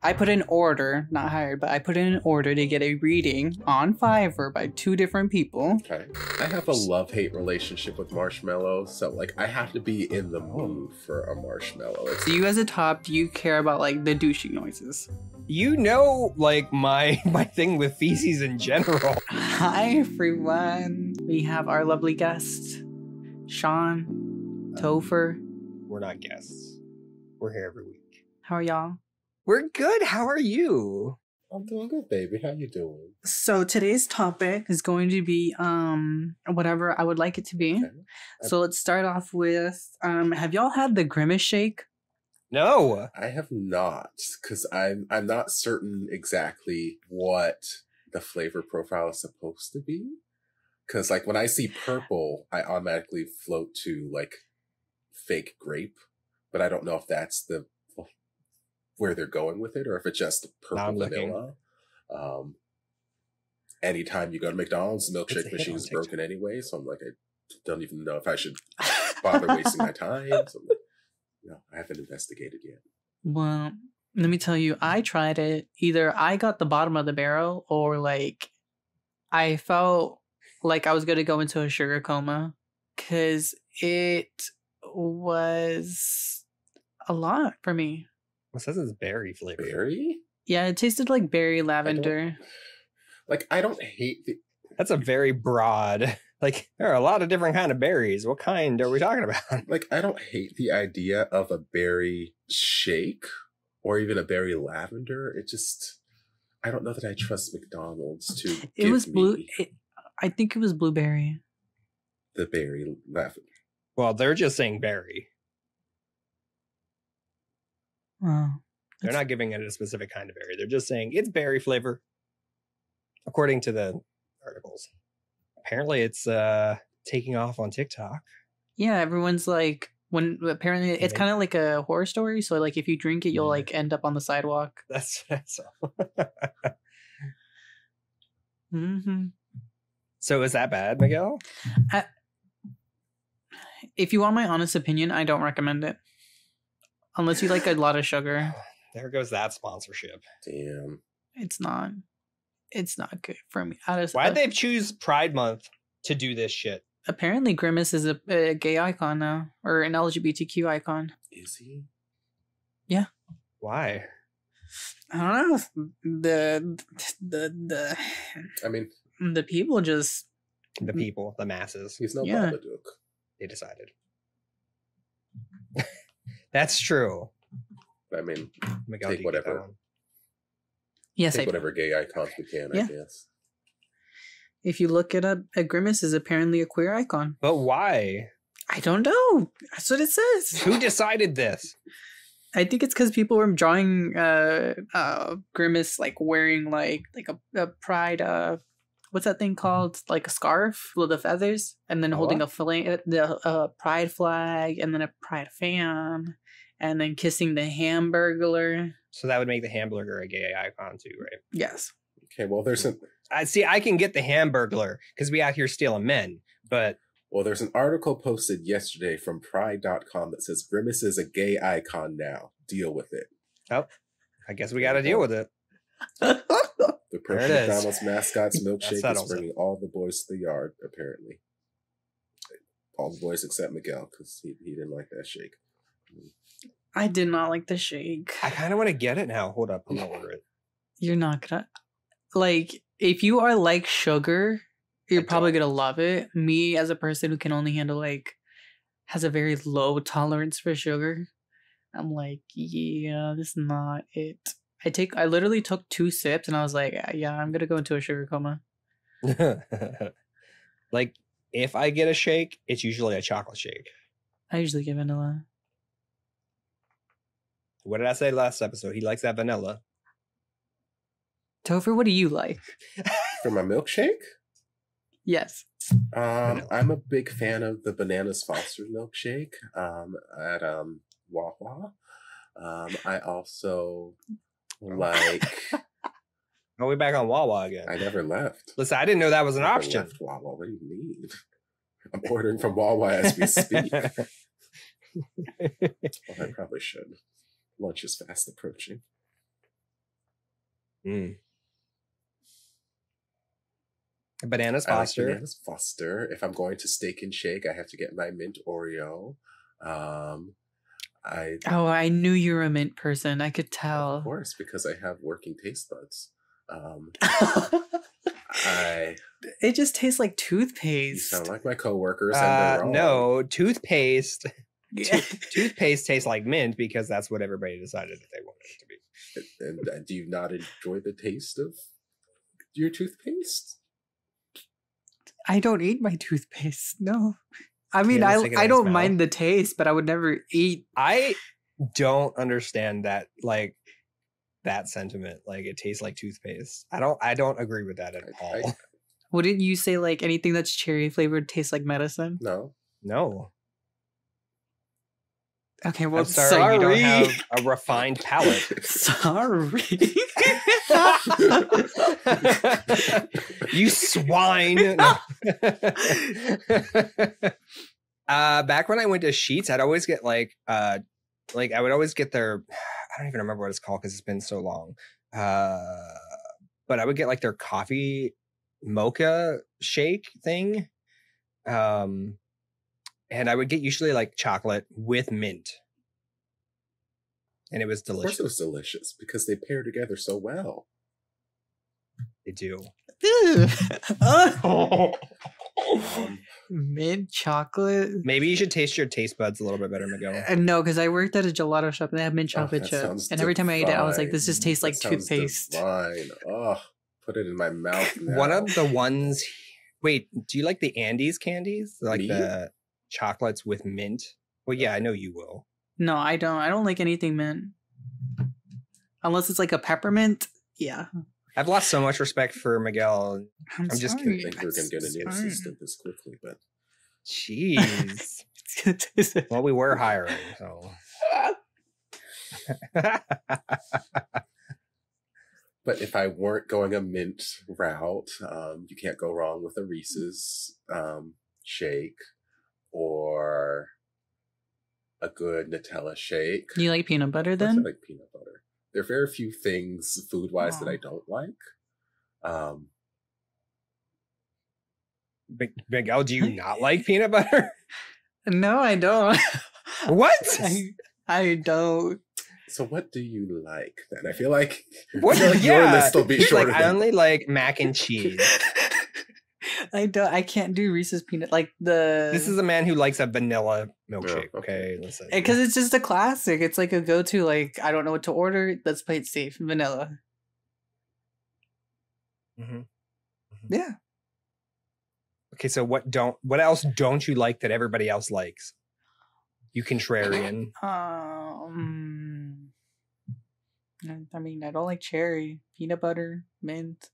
I put in order, not hired, but I put in an order to get a reading on FIVERR by 2 different people. Okay. I have a love-hate relationship with marshmallows, so like I have to be in the mood for a marshmallow. So you as a top, do you care about like the douchey noises? You know, like my thing with feces in general. Hi everyone. We have our lovely guest, Sean, Tofer. We're not guests. We're here every week. How are y'all? We're good. How are you? I'm doing good, baby. How you doing? So today's topic is going to be whatever I would like it to be. Okay. So let's start off with have y'all had the Grimace Shake? No. I have not, because I'm not certain exactly what the flavor profile is supposed to be. Because like when I see purple, I automatically float to like fake grape, but I don't know if that's where they're going with it, or if it's just purple vanilla. Anytime you go to McDonald's, the milkshake machine is broken anyway, so I'm like, I don't even know if I should bother wasting my time. So like, no, I haven't investigated yet. Well, let me tell you, I tried it. Either I got the bottom of the barrel, or like I felt like I was going to go into a sugar coma, because it was a lot for me. It says it's berry flavor. Berry? Yeah, it tasted like berry lavender. I don't hate the... That's a very broad... Like, there are a lot of different kind of berries. What kind are we talking about? Like, I don't hate the idea of a berry shake or even a berry lavender. It just... I don't know that I trust McDonald's to It was blue... I think it was blueberry. The berry lavender. Well, they're just saying berry. Oh, they're not giving it a specific kind of berry. They're just saying it's berry flavor, according to the articles. Apparently, it's taking off on TikTok. Yeah, everyone's like, apparently it's kind of like a horror story. So like, if you drink it, you'll like end up on the sidewalk. That's all. Mm-hmm. So is that bad, Miguel? If you want my honest opinion, I don't recommend it. Unless you like a lot of sugar. There goes that sponsorship. Damn. It's not good for me. Why'd they choose Pride Month to do this shit? Apparently Grimace is a gay icon now. Or an LGBTQ icon. Is he? Yeah. Why? I don't know. I mean... The people just... The people, the masses. He's no Babadook. They decided. That's true. I mean, Miguel, take whatever. Yes, take whatever gay icons we can, I guess. If you look it up, a Grimace is apparently a queer icon. But why? I don't know. That's what it says. Who decided this? I think it's because people were drawing Grimace like wearing like a pride what's that thing called? Like a scarf with the feathers, and then holding a pride flag, and then a pride fan, and then kissing the Hamburglar. So that would make the Hamburger a gay icon too, right? Yes. Okay, well, there's an... I can get the Hamburglar because we out here stealing men, but... Well, there's an article posted yesterday from Pride.com that says Grimace is a gay icon now. Deal with it. Oh, I guess we got to deal with it. The perfect McDonald's mascot's milkshake is bringing all the boys to the yard, apparently. All the boys except Miguel, because he didn't like that shake. I did not like the shake. I kind of want to get it now. Hold up, I'm going to order it. You're not gonna... Like, if you are like sugar, you're probably gonna love it. Me, as a person who can only handle like... has a very low tolerance for sugar, I'm like, yeah, this is not it. I literally took 2 sips and I was like, yeah, I'm gonna go into a sugar coma. Like, if I get a shake, it's usually a chocolate shake. I usually get vanilla. What did I say last episode? He likes that vanilla. Tofer, what do you like? For my milkshake? Yes. I'm a big fan of the Bananas Foster's milkshake at Wawa. I also... like, are we back on Wawa again? I never left. Listen, I didn't know that was an option. Left Wawa. What do you mean? I'm ordering from Wawa as we speak. Well, I probably should. Lunch is fast approaching. Mm. Bananas I like Foster. Bananas Foster. If I'm going to Steak and Shake, I have to get my mint Oreo. I knew you were a mint person. I could tell. Of course, because I have working taste buds. It just tastes like You toothpaste. sound like my coworkers, and they're wrong. No, toothpaste. Yeah. Toothpaste tastes like mint because that's what everybody decided that they wanted it to be. And do you not enjoy the taste of your toothpaste? I don't eat my toothpaste. No. I mean, Yeah, let's take a I nice don't smell. mind the taste, but I would never eat. I don't understand that, like, that sentiment. Like, it tastes like toothpaste. I don't agree with that at all. Wouldn't you say like anything that's cherry flavored tastes like medicine? No. No. Okay, well, I'm sorry. You don't have a refined palate. Sorry. You swine. No. Back when I went to Sheetz, I'd always get like I would always get their, I don't even remember what it's called because it's been so long. But I would get like their coffee mocha shake thing. And I would get usually like chocolate with mint. And it was Of course delicious. it was delicious because they pair together so well. They do. Mint chocolate. Maybe you should taste your taste buds a little bit better, Miguel. No, because I worked at a gelato shop and they have mint chocolate that chip. sounds And every time I ate it, I was like, divine. this just tastes like That sounds toothpaste. divine. Oh, put it in my mouth now. One of the ones. Wait, do you like the Andes candies? Like Me? the chocolates with mint? Well, yeah, I know you will. No, I don't. I don't like anything mint. Unless it's like a peppermint. Yeah. I've lost so much respect for Miguel. I'm just I sorry. didn't think we were going to get a new Sorry. assistant this quickly, but Jeez. It's gonna taste like- Well, we were hiring, so. But if I weren't going a mint route, you can't go wrong with a Reese's shake or a good Nutella shake. You like peanut butter Of course I then? like peanut butter. There are very few things food-wise that Aw. I don't like. Miguel, do you not like peanut butter? No, I don't. What? I don't. So what do you like then? I feel like, What? I feel like your list will be He's shorter like, I than only like mac and cheese. I don't. I can't do Reese's peanut like the. This is a man who likes a vanilla milkshake. Oh, okay. Okay, listen. because it's just a classic. It's like a go-to. Like I don't know what to order. Let's play it safe. Vanilla. Mhm. Yeah. Okay, so what else don't you like that everybody else likes? You contrarian. I mean, I don't like cherry, peanut butter, mint.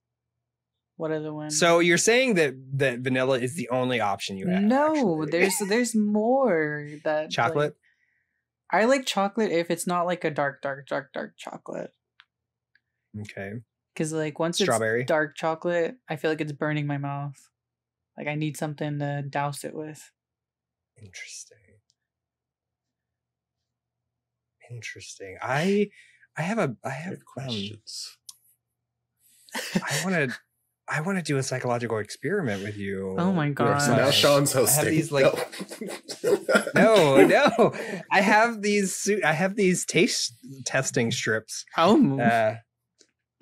What other one? So you're saying that vanilla is the only option you have? no, actually. there's more that chocolate. I like chocolate if it's not like a dark chocolate. Okay. Because like once Strawberry? it's dark chocolate, I feel like it's burning my mouth. Like I need something to douse it with. Interesting. I have questions. I want to do a psychological experiment with you. Oh my god! So now Sean's I hosting. have these like no. I have these taste testing strips. Oh,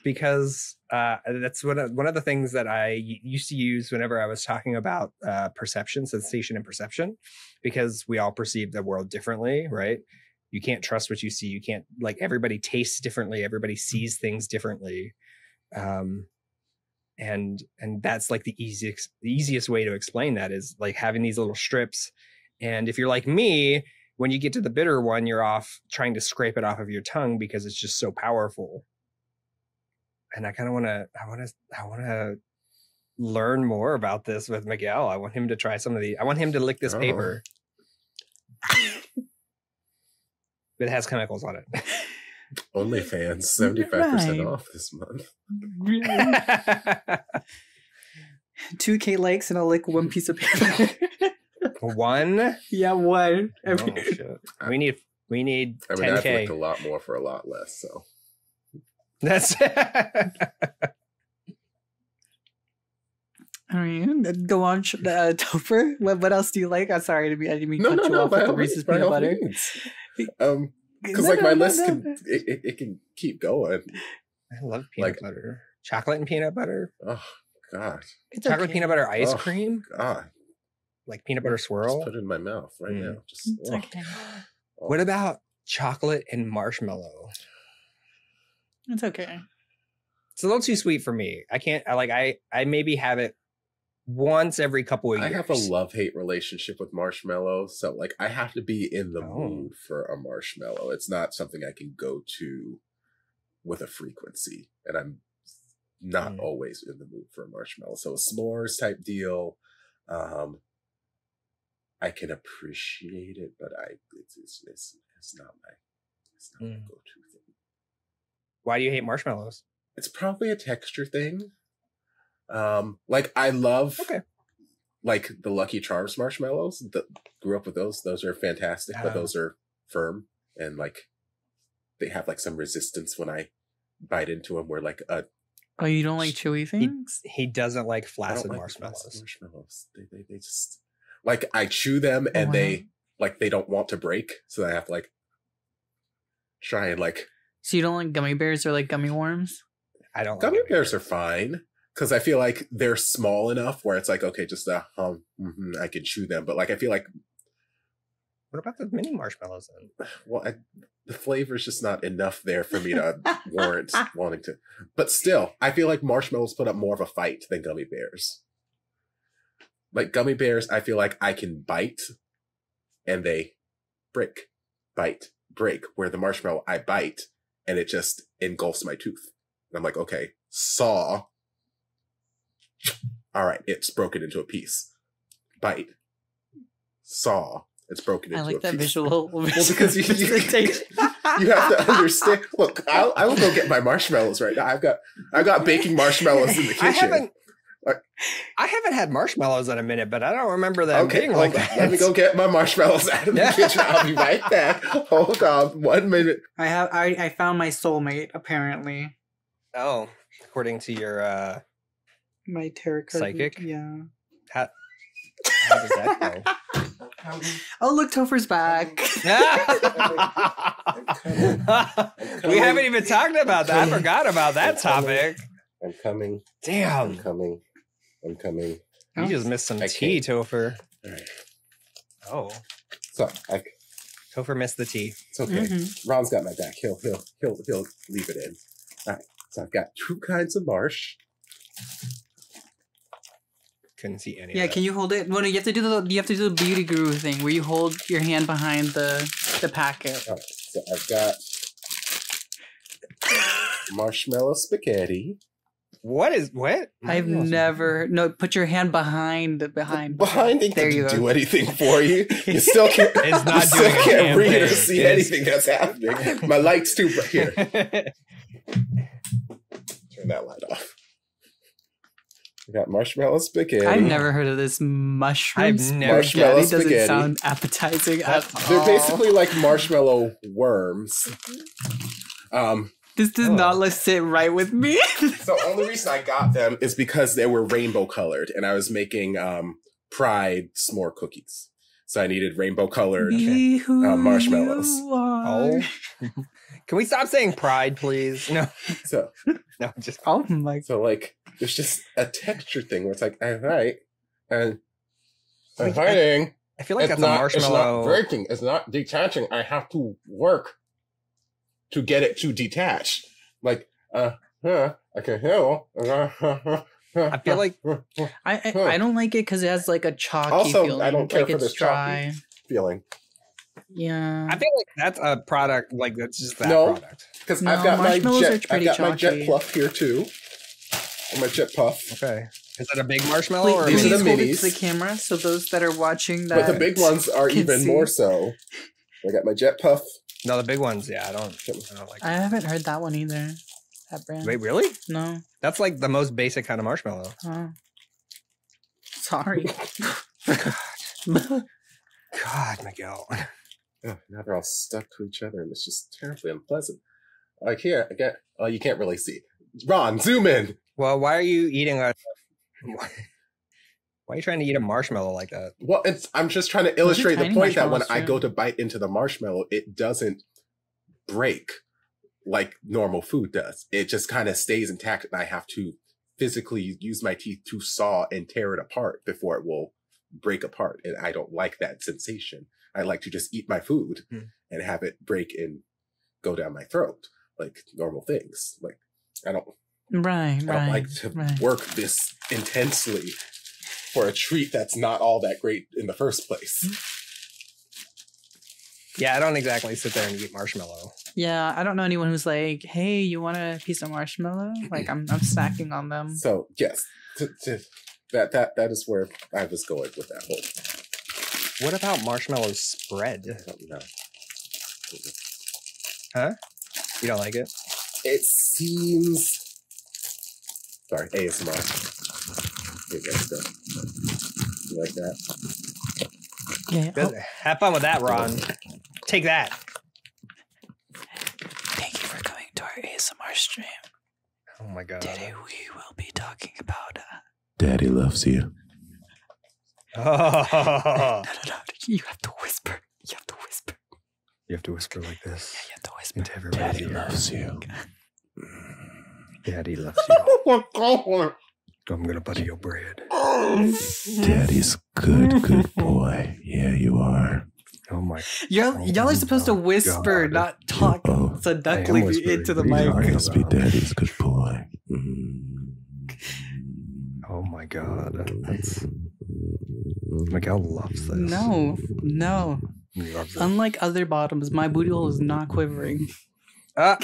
Because that's one of the things that I used to use whenever I was talking about perception, sensation, and perception, because we all perceive the world differently, right? You can't trust what you see. You can't, like, everybody tastes differently. Everybody sees things differently. And that's like the easiest way to explain that is like having these little strips. And if you're like me, when you get to the bitter one, you're off trying to scrape it off of your tongue because it's just so powerful. And I kind of want to learn more about this with Miguel. I want him to try some of I want him to lick this paper. It has chemicals on it. OnlyFans, 75% Right. off this month. 2K likes and I'll lick one piece of paper. One? Yeah, one. Oh, shit. We need I mean, I've 10K. licked a lot more for a lot less, so. That's All right, go on, Tofer. What else do you like? I'm sorry, I didn't mean cut you off with the Reese's peanut butter. Because like my list can keep going. I love peanut butter. Chocolate and peanut butter. Oh God. Chocolate peanut butter ice cream. God. Like peanut butter swirl. Just put it in my mouth right now. Just it's okay. What about chocolate and marshmallow? It's okay. It's a little too sweet for me. I can't. I maybe have it once every couple of years. I have a love-hate relationship with marshmallow, so like I have to be in the mood for a marshmallow. It's not something I can go to with a frequency, and I'm not always in the mood for a marshmallow. So a s'mores type deal, I can appreciate it, but it's not my go-to thing. Why do you hate marshmallows? It's probably a texture thing. Like I love like the Lucky Charms marshmallows. Grew up with those. Those are fantastic, but those are firm and like they have like some resistance when I bite into them. Where like oh, you don't like chewy things? He doesn't like flaccid like marshmallows. Flaccid marshmallows. They just like I chew them and they don't want to break, so I have to like try and like. So you don't like gummy bears or like gummy worms? I don't. Gummy bears are fine because I feel like they're small enough where it's like okay, just I can chew them, but like I feel like. What about the mini marshmallows then? Well, the flavor is just not enough there for me to warrant wanting to. But still, I feel like marshmallows put up more of a fight than gummy bears. Like gummy bears, I feel like I can bite, and they break, bite, break. Where the marshmallow, I bite, and it just engulfs my tooth. And I'm like, okay, saw. All right, it's broken into a piece. Bite. Saw. It's broken into a piece. I like that visual. Well, because you have to understand. Look, I will go get my marshmallows right now. I've got baking marshmallows in the kitchen. I haven't had marshmallows in a minute, but I don't remember them being like that. Let me go get my marshmallows out of the kitchen. I'll be right back. Hold on 1 minute. I found my soulmate, apparently. Oh, according to your my tarot card psychic? Yeah. How does that go? Oh, look, Tofer's back. We haven't even talked about that. I forgot about that topic. I'm coming. Damn. I'm coming. You just missed some tea, Tofer. All right. Oh. So Tofer missed the tea. It's okay. Ron's got my back. He'll leave it in. All right. So I've got 2 kinds of marsh. Couldn't see any. Yeah, can you hold it? Well, no, you have to do the beauty guru thing where you hold your hand behind the packet. All right. So I've got marshmallow spaghetti. What? I've never. No, put your hand behind. Behind it there you doesn't go. do anything for you. You still can't. It's not you still doing can't read or thing. see anything that's happening. My light's too bright. Here, turn that light off. I got marshmallow spaghetti. I've never heard of this mushroom marshmallow spaghetti. spaghetti. Doesn't sound appetizing at all. They're basically like marshmallow worms. This does not sit right with me. The only reason I got them is because they were rainbow colored, and I was making Pride s'more cookies, so I needed rainbow colored marshmallows. Oh, can we stop saying Pride, please? No. So no, just oh my. So like, there's just a texture thing where it's like, all right, and I'm hiding. I feel like that's a marshmallow. It's not breaking. It's not detaching. I have to work to get it to detach. Like, I can heal. I feel like I don't like it because it has like a chalky also, feeling. I don't care like for it's this dry. chalky feeling. Yeah. I feel like that's a product. Like that's just that product. Because I've got my jet puff here too. My jet puff. Okay. Is that a big marshmallow? Or Please these are the hold it minis. to the camera so those that are watching that. But the big ones are even more so. I got my jet puff. No, the big ones. Yeah, I don't like. I haven't heard that one either. That brand. Wait, really? No. That's like the most basic kind of marshmallow. Oh. Sorry. God, Miguel. Oh, now they're all stuck to each other, and it's just terribly unpleasant. Like here, again, you can't really see. Ron, zoom in. Well, why are you eating a? Why are you trying to eat a marshmallow like that? Well, I'm just trying to illustrate the tiny point that when marshmallows, I go to bite into the marshmallow, it doesn't break like normal food does. It just kind of stays intact, and I have to physically use my teeth to saw and tear it apart before it will break apart. And I don't like that sensation. I like to just eat my food and have it break and go down my throat like normal things. Like I don't like to work this intensely for a treat that's not all that great in the first place. Yeah, I don't exactly sit there and eat marshmallow. Yeah, I don't know anyone who's like, hey, you want a piece of marshmallow? Like I'm snacking on them. So yes, that is where I was going with that whole. What about marshmallow spread? No. Huh? You don't like it? It seems. Sorry, ASMR. Here you go. You like that? Yeah. Good. Have fun with that, Ron. Take that. Thank you for coming to our ASMR stream. Oh my god. Today we will be talking about. Daddy loves you. Oh. No. You have to whisper. You have to whisper. You have to whisper like this. Yeah, you have to whisper. Into everybody's Daddy ear. loves you. Daddy loves you. Oh my god. I'm gonna butter your bread. Daddy's good boy. Yeah, you are. Oh my. Y'all are supposed to whisper, God. not talk seductively into the mic. Must be Daddy's good boy. Oh my god. That's Miguel loves this. No. He loves it. Unlike other bottoms, my booty hole is not quivering. Ow.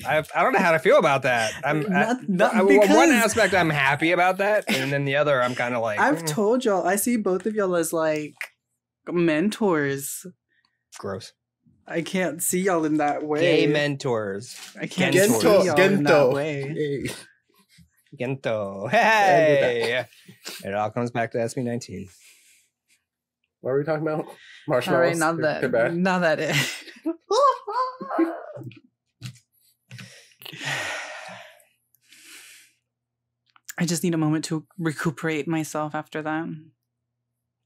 I don't know how to feel about that. One aspect I'm happy about that, and then the other I'm kind of like. I've told y'all, I see both of y'all as like mentors. Gross. I can't see y'all in that way. Gay mentors. I can't Gento. see y'all in that way. Hey. Gento. Hey! It all comes back to SB19. What are we talking about? Marshmallows. All right, not that it. I just need a moment to recuperate myself after that.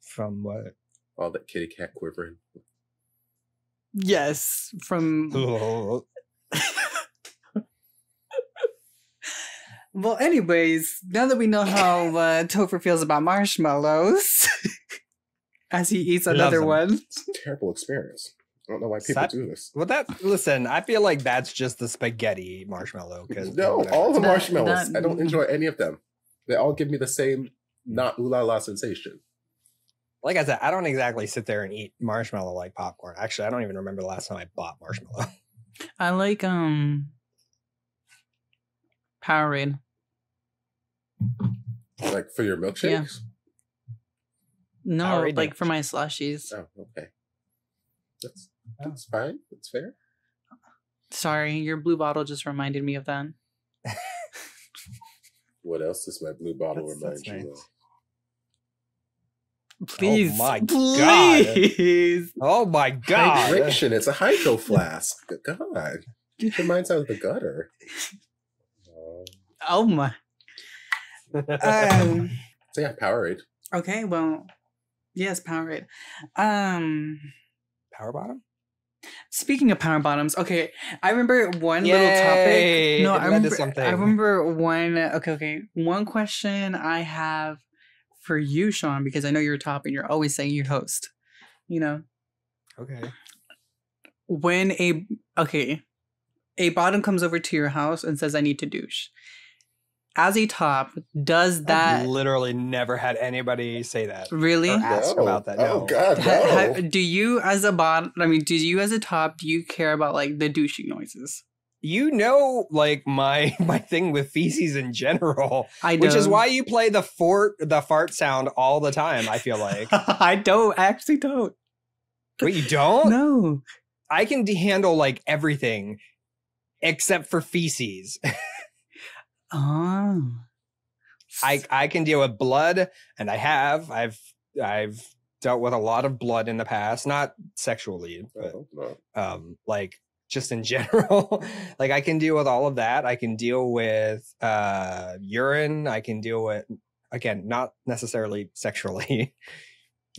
From what? All that kitty cat quivering. Yes, from. Oh. Well, anyways, now that we know how Tofer feels about marshmallows, as he eats another one. It's a terrible experience. I don't know why people do this. Well, listen, I feel like that's just the spaghetti marshmallow. No, all the marshmallows. I don't enjoy any of them. They all give me the same not ooh la la sensation. Like I said, I don't exactly sit there and eat marshmallow like popcorn. Actually, I don't even remember the last time I bought marshmallow. I like Powerade. Like for your milkshakes? Yeah. No, Powerade like for my slushies. Oh, okay. That's fine. That's fair. Sorry, your blue bottle just reminded me of that. What else does my blue bottle remind you nice. of? Please. Oh my please. God. Oh my God. Hydration. It's a hydro flask. God. Get your minds out of the gutter. Oh my. So yeah, Powerade. Okay, well, yes, Powerade. Power bottom? Speaking of power bottoms, okay, I remember one Yay! little topic. No, I remember one. Okay. One question I have for you, Sean, because I know you're top and you're always saying you host. You know. Okay. When a bottom comes over to your house and says, "I need to douche." As a top, does that I've literally never had anybody say that? really? Or ask about that. No. Oh God, no. Do you as a bottom? I mean, do you as a top? Do you care about like the douching noises? You know, like my thing with feces in general, I do. which is why you play the fart sound all the time. I feel like I don't. I actually don't. wait, you don't? No. I can handle like everything except for feces. Oh. I can deal with blood, and I've dealt with a lot of blood in the past, not sexually, but No. like just in general. Like I can deal with all of that. I can deal with urine. I can deal with, again, not necessarily sexually,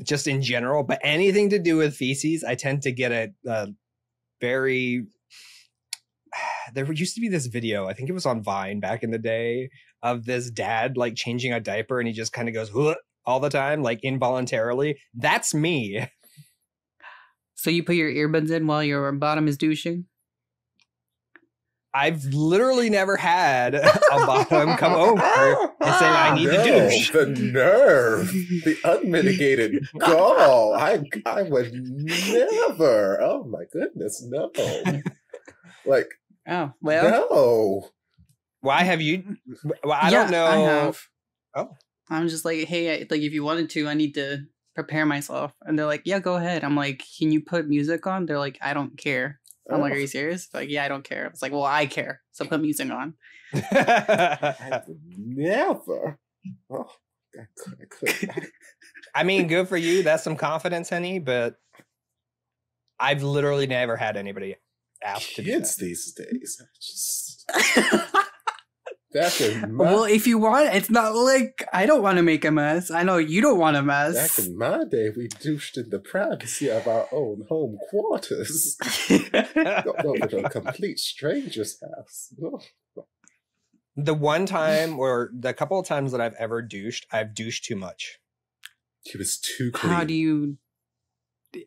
just in general, but anything to do with feces, I tend to get a very... There used to be this video, I think it was on Vine back in the day, of this dad like changing a diaper and he just kind of goes all the time, like involuntarily. That's me. So you put your earbuds in while your bottom is douching? I've literally never had a bottom come over and say I need to douche. The nerve, the unmitigated gall. I would never. Oh my goodness, no. Like, oh well. No. Why have you? Well, I don't know. I have. Oh, I'm just like, hey, like if you wanted to, I need to prepare myself. And they're like, yeah, go ahead. I'm like, can you put music on? They're like, I don't care. I'm like, are you serious? They're like, yeah, I don't care. It's like, well, I care. So put music on. I would never. Oh, I could. I mean, good for you. That's some confidence, honey. But I've literally never had anybody ask to do that. Kids these days, just back in my, well, if you want, it's not like I don't want to make a mess. I know you don't want a mess. back in my day, we douched in the privacy of our own home quarters. Not over to a complete stranger's house. Oh. The one time or the couple of times that I've ever douched, I've douched too much. He was too clean.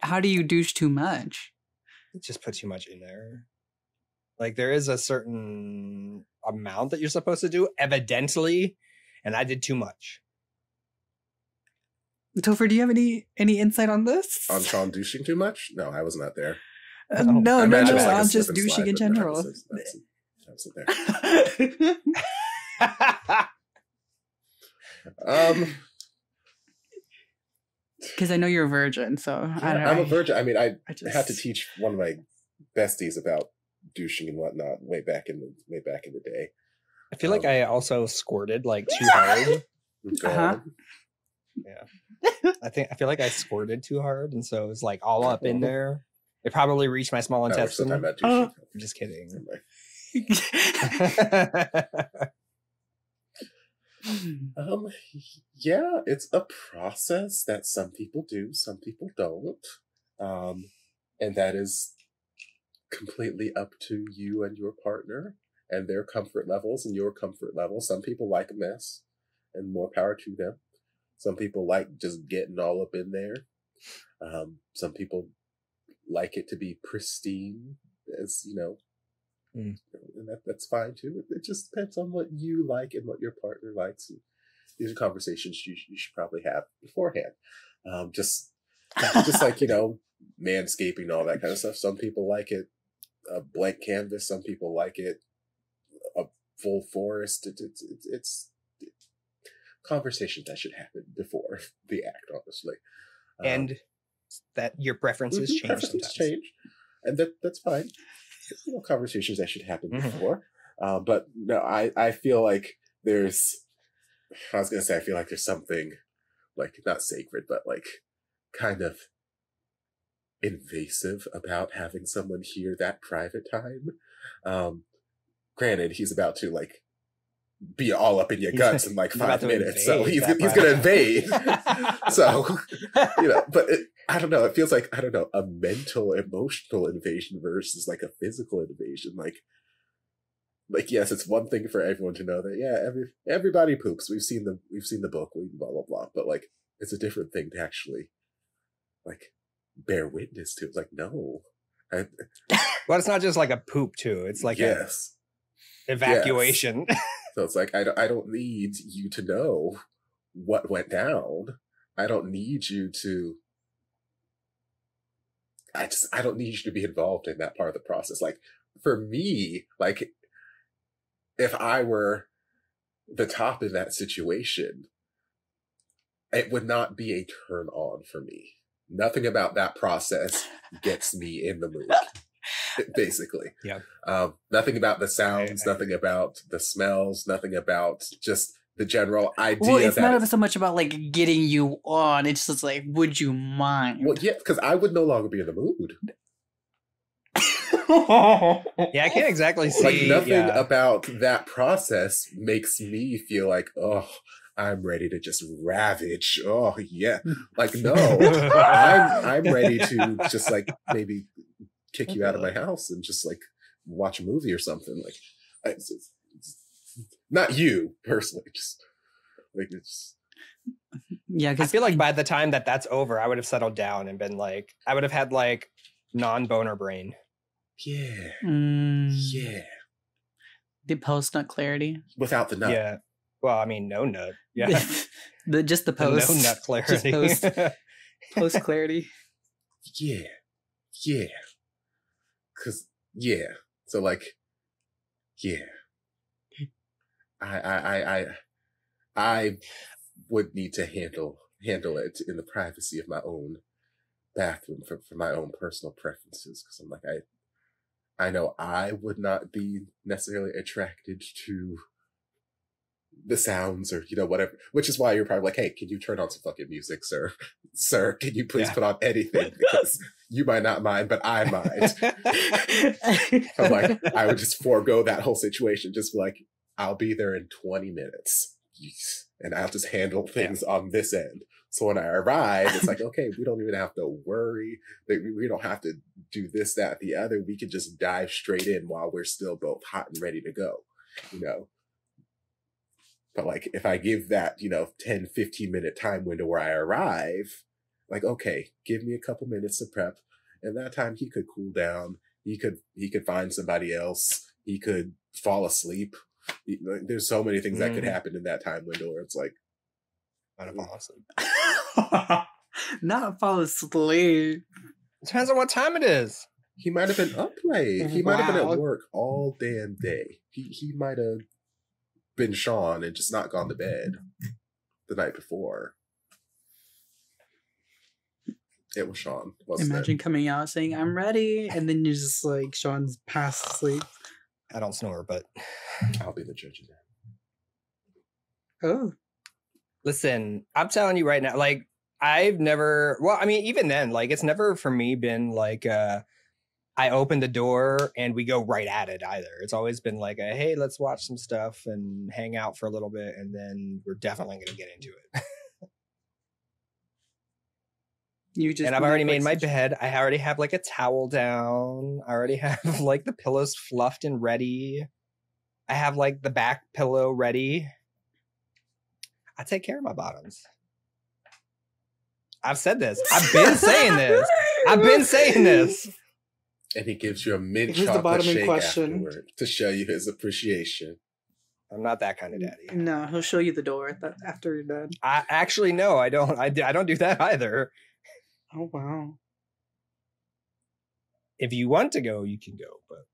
How do you douche too much? Just put too much in there. Like there is a certain amount that you're supposed to do, evidently, and I did too much. Tofer, do you have any insight on this? On Sean douching too much? No, I was not there. No, I imagine it's like a on slip just and douching slide, in but no, general. that's it there. Because I know you're a virgin, so I don't know. I'm a virgin. I mean, I just had to teach one of my besties about douching and whatnot way back in the day. I feel like I also squirted like too hard. Go on. Yeah. I feel like I squirted too hard, and so it was like all up in there. It probably reached my small intestine. We're still talking about douching. I'm just kidding. Yeah, it's a process that some people do, some people don't. And that is completely up to you and your partner and their comfort levels and your comfort level. Some people like a mess, and more power to them. Some people like just getting all up in there. Some people like it to be pristine, as you know. And that's fine too. It just depends on what you like and what your partner likes. And these are conversations you should probably have beforehand. Just like, you know, manscaping and all that kind of stuff. Some people like it a blank canvas. Some people like it a full forest. It's conversations that should happen before the act, honestly. And that your preferences change preferences sometimes. change, and that's fine. You know, conversations that should happen before. But no, I feel like I was going to say, I feel like there's something like not sacred, but like kind of invasive about having someone hear that private time. Granted, he's about to like be all up in your guts in like 5 minutes. So he's going to invade. So, you know, but I don't know. It feels like, I don't know, a mental, emotional invasion versus like a physical invasion. Like, yes, it's one thing for everyone to know that, yeah, everybody poops. We've seen the book, blah, blah, blah. But like, it's a different thing to actually like bear witness to. It's like, no. Well, it's not just like a poop too. It's like evacuation. Yes. So it's like, I don't need you to know what went down. I don't need you to, I don't need you to be involved in that part of the process. Like, for me, like, if I were the top in that situation, it would not be a turn on for me. Nothing about that process gets me in the mood. Basically. Yeah. Nothing about the sounds, nothing about the smells, nothing about just the general idea. Well, it's not so much about like getting you on. It's just like, would you mind? Well, yeah, because I would no longer be in the mood. Yeah, I can't exactly see. Like nothing about that process makes me feel like, oh, I'm ready to just ravage. Oh yeah. Like no. I'm ready to just like maybe kick you out of my house and just like watch a movie or something. Like it's not you personally, just like it's Yeah, I feel like by the time that's over, I would have settled down and been like, I would have had like non-boner brain. yeah. Yeah. The post nut clarity. Without the nut. Yeah. Well, I mean, no nut. Yeah. Just the post. No nut clarity. Just post clarity. Yeah. Yeah. Cause yeah. So like, yeah. I would need to handle it in the privacy of my own bathroom for my own personal preferences. Cause I'm like, I know I would not be necessarily attracted to the sounds or, you know, whatever, which is why you're probably like, hey, can you turn on some fucking music, sir? Sir, can you please put on anything? Because you might not mind, but I might. I'm like, I would just forego that whole situation. Just be like, I'll be there in 20 minutes and I'll just handle things on this end. So when I arrive, it's like, okay, we don't even have to worry. We don't have to do this, that, the other. We can just dive straight in while we're still both hot and ready to go, you know? But like, if I give that, you know, 10, 15 minute time window where I arrive, like, okay, give me a couple minutes to prep. And that time he could cool down. He could find somebody else. He could fall asleep. There's so many things that could happen in that time window where it's like, I don't fall asleep. Not fall asleep. Depends on what time it is. He might have been up late. He might have been at work all damn day. He might have been Sean and just not gone to bed the night before. It was Sean. Imagine coming out saying, I'm ready. And then you're just like, Sean's past asleep. I don't snore, but I'll be the judge of that. Oh. Listen, I'm telling you right now, like, I've never, well, I mean, even then, like, it's never for me been like, I open the door and we go right at it either. It's always been like, hey, let's watch some stuff and hang out for a little bit. And then we're definitely going to get into it. And I've already made my bed. I already have like a towel down. I already have like the pillows fluffed and ready. I have like the back pillow ready. I take care of my bottoms. I've said this. I've been saying this. And he gives you a mint chocolate shake afterward to show you his appreciation. I'm not that kind of daddy. No, he'll show you the door after you're done. I actually no, I don't. I don't do that either. Oh wow! If you want to go, you can go, but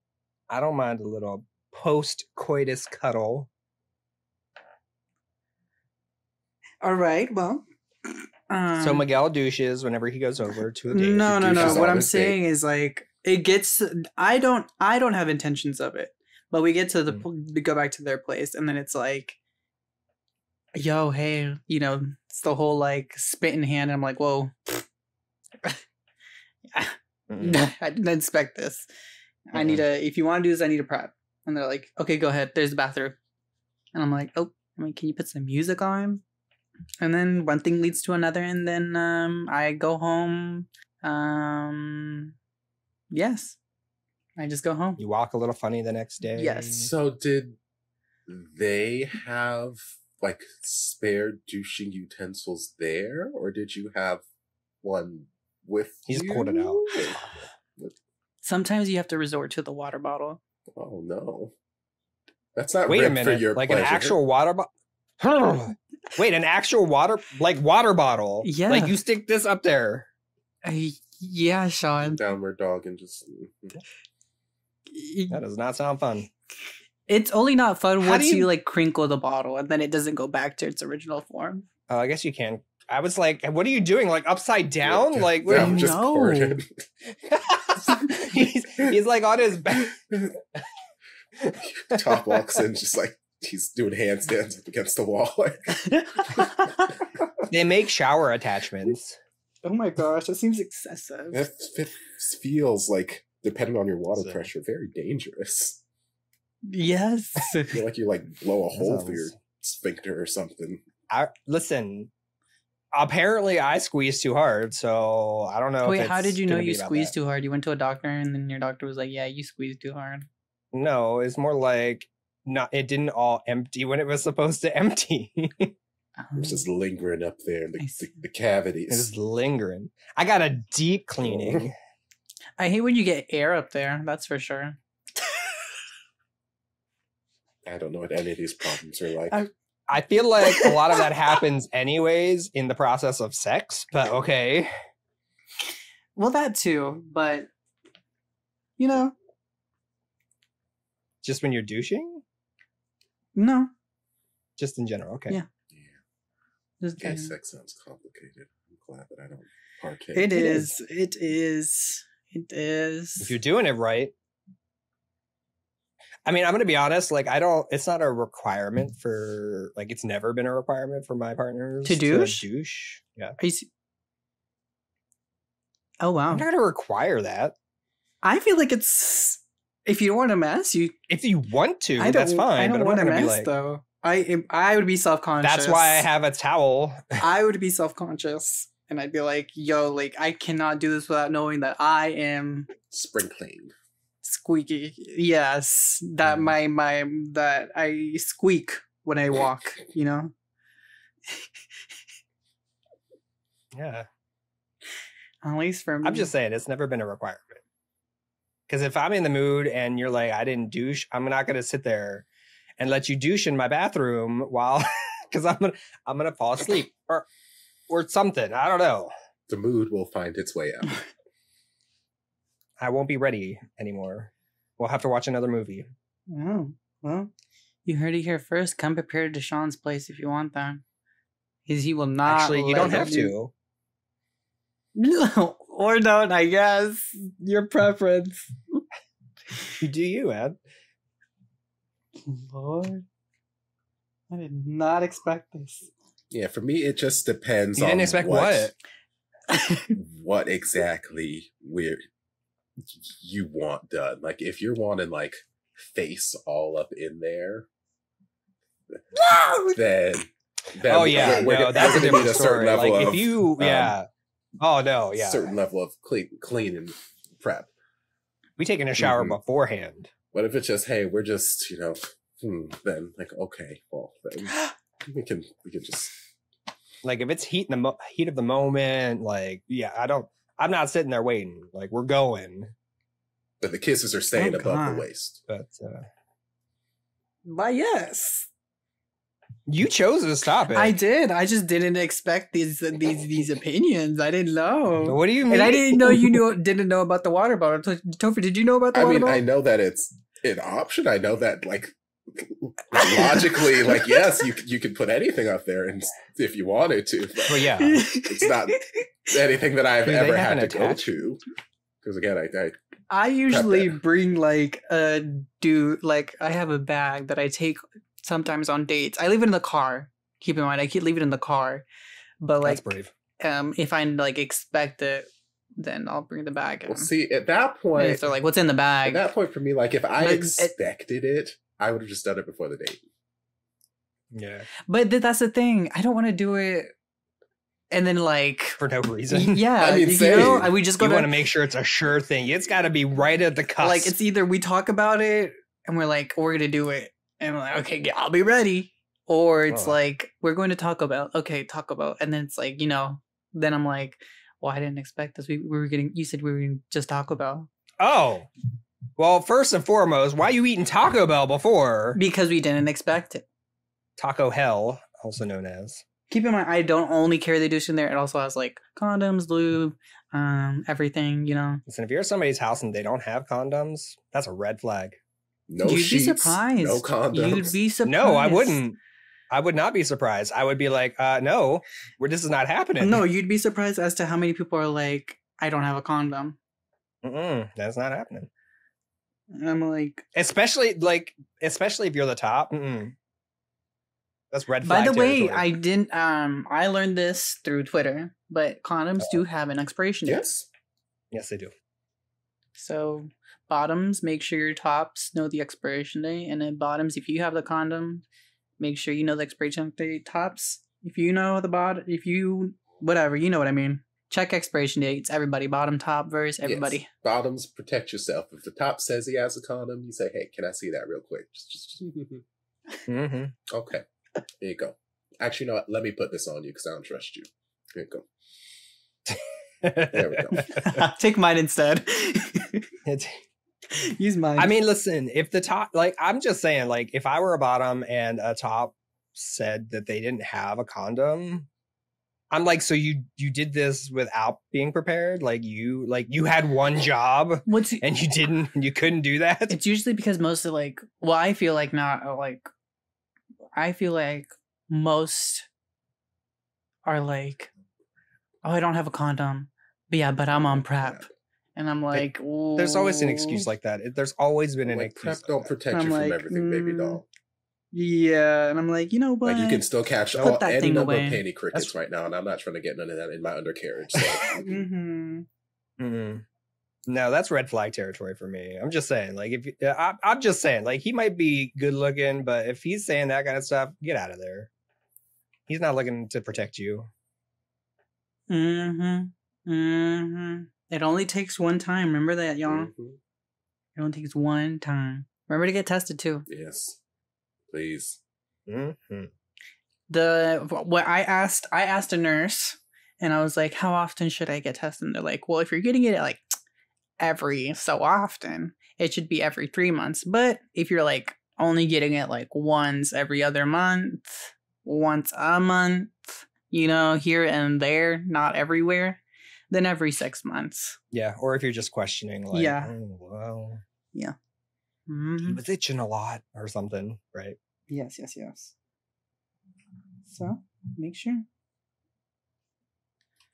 I don't mind a little post-coitus cuddle. All right. Well, so Miguel douches whenever he goes over to a date. No. What I'm saying is like it gets. I don't have intentions of it, but we get to we go back to their place, and then it's like, yo, hey, you know, it's the whole like spit in hand. And I'm like, whoa. I didn't expect this. I need if you want to do this, I need to prep. And they're like, okay, go ahead. There's the bathroom. And I'm like, oh, I mean, can you put some music on? And then one thing leads to another. And then I go home. Yes. I just go home. You walk a little funny the next day. Yes. So did they have like spare douching utensils there? Or did you have one with He's poured it out. Sometimes you have to resort to the water bottle. Oh no. That's not Wait a ribbed minute. for your like pleasure. An actual water bottle? Wait, an actual water bottle? Yeah. Like you stick this up there? Yeah, Sean. Downward dog and just... That does not sound fun. It's only not fun once you like crinkle the bottle and then it doesn't go back to its original form. I guess you can. I was like, what are you doing? Like upside down? Yeah, like what? just poured it. he's like on his back. Top walks in just like he's doing handstands up against the wall. They make shower attachments. Oh my gosh, that seems excessive. It feels like depending on your water So- pressure, very dangerous. Yes. I feel like you like blow a hole through your sounds- sphincter or something. Listen. Apparently, I squeezed too hard, so I don't know. Wait, if how it's did you know gonna you be about squeezed that. too hard? You went to a doctor and then your doctor was like, "Yeah, you squeezed too hard." No, it's more like not. It didn't all empty when it was supposed to empty. It It's just lingering up there in I see. the cavities. was lingering. I got a deep cleaning. I hate when you get air up there. That's for sure. I don't know what any of these problems are like. I feel like a lot of that happens anyways in the process of sex, but okay. Well, that too, but you know, Just when you're douching? no, Just in general. Okay. Yeah. just Gay kidding. sex sounds complicated. I'm glad that I don't partake. It is. It is. It is. If you're doing it right. I mean, I'm going to be honest. Like, it's not a requirement for, like, it's never been a requirement for my partners To douche? Yeah. Are you oh wow! I'm not going to require that. I feel like it's if you don't want to mess, you. If you want to, I don't. that's fine. I don't but I'm want not to going to mess be like, though. I would be self-conscious. that's why I have a towel. I would be self-conscious, and I'd be like, "Yo, like I cannot do this without knowing that I am Sprinkling. squeaky." Yes, that my that I squeak when I walk. You know. Yeah. At least for me. I'm just saying, it's never been a requirement. Because if I'm in the mood and you're like, I didn't douche, I'm not going to sit there and let you douche in my bathroom while, because I'm gonna fall asleep or something. I don't know. The mood will find its way out. I won't be ready anymore. We'll have to watch another movie. Oh, well, you heard it here first. Come prepared to Sean's place if you want that. He will not. Actually, you don't have to. No, or don't, I guess. Your preference. You do you, Ed. Lord. I did not expect this. Yeah, for me, it just depends You on didn't expect what? what exactly you want done. Like, if you're wanting, like, face all up in there, then Oh yeah, no, that's a we're gonna need different story. level Like of, if you, yeah. Oh no, yeah. certain level of clean and prep. We taking a shower Mhm. beforehand. What if it's just, hey, we're just, then like, okay, well, then we can just. Like if it's heat of the moment, like yeah, I'm not sitting there waiting. Like we're going. But the kisses are staying Oh, above God. the waist. But Why, yes. you chose to stop it. I did. I just didn't expect these opinions. I didn't know. What do you mean? And I didn't know you didn't know about the water bottle. Tofer, did you know about the I water mean, bottle? I know that it's an option. I know that, like, logically, like, yes, you could put anything up there, and if you wanted to. But Well, yeah. it's not anything that I've Do they ever have had an to go attach- to. Because again, I I usually that. bring like I have a bag that I take sometimes on dates. I leave it in the car. Keep in mind, I leave it in the car. But That's like, brave. if I like expect it, then I'll bring the bag in. well, see, at that And point, if they're like, "What's in the at bag?" that point for me, like, if I But expected it, I would have just done it before the date. Yeah. But that's the thing. I don't want to do it, and then like, For no reason. yeah, I mean, you same. know, we just go You to want to make sure it's a sure thing. It's got to be right at the cusp. like it's either we talk about it and we're like, we're gonna do it, and we're like, okay, yeah, I'll be ready. Or it's Oh. like, we're going to Taco Bell. Okay, Taco Bell. And then it's like, then I'm like, well, I didn't expect this. You said we were getting just Taco Bell. Oh. Well, first and foremost, why are you eating Taco Bell before? Because we didn't expect it. Taco Hell, also known as. Keep in mind, I don't only carry the douche in there. It also has like condoms, lube, everything, Listen, if you're at somebody's house and they don't have condoms, that's a red flag. No You'd sheets, be surprised. no condoms. You'd be surprised. No, I wouldn't. I would not be surprised. I would be like, no, this is not happening. No, you'd be surprised as to how many people are like, I don't have a condom. That's not happening. And I'm like, Especially if you're the top. That's red by flag. the way, territory. I didn't. I learned this through Twitter, but condoms do have an expiration date. Yes. Yes, they do. So bottoms, make sure your tops know the expiration date, and then bottoms, if you have the condom, make sure you know the expiration date. Tops, if you know whatever, you know what I mean. Check expiration dates. Everybody, bottom, top, verse, everybody. Yes. Bottoms, protect yourself. If the top says he has a condom, you say, "Hey, can I see that real quick?" Just... Mm-hmm. Okay, here you go. Actually, you know what? Let me put this on you because I don't trust you. Here you go. There we go. Take mine instead. Use mine. I mean, listen, if the top, like, I'm just saying, like, if I were a bottom and a top said that they didn't have a condom, I'm like, so you did this without being prepared? Like you had one job and you couldn't do that? It's usually because most of I feel like most are like, oh, I don't have a condom. But yeah, but I'm on PrEP. And I'm like, there's always an excuse like that. There's always been an excuse. PrEP don't protect you from everything, baby doll. Yeah, and I'm like, you know what? Like, you can still catch any number of panty crickets right now, and I'm not trying to get none of that in my undercarriage. So. No, that's red flag territory for me. I'm just saying, like, I'm just saying, like, he might be good looking, but if he's saying that kind of stuff, get out of there. He's not looking to protect you. It only takes one time. Remember that, y'all. It only takes one time. Remember to get tested too. Yes. Please. I asked a nurse, and I was like, how often should I get tested? And they're like, well, if you're getting it like every so often, it should be every 3 months. But if you're like only getting it like once every other month, once a month, you know, here and there, not everywhere, then every 6 months. Yeah. Or if you're just questioning, like, yeah. Oh, well. Yeah. He was itching a lot or something, right? Yes. So make sure.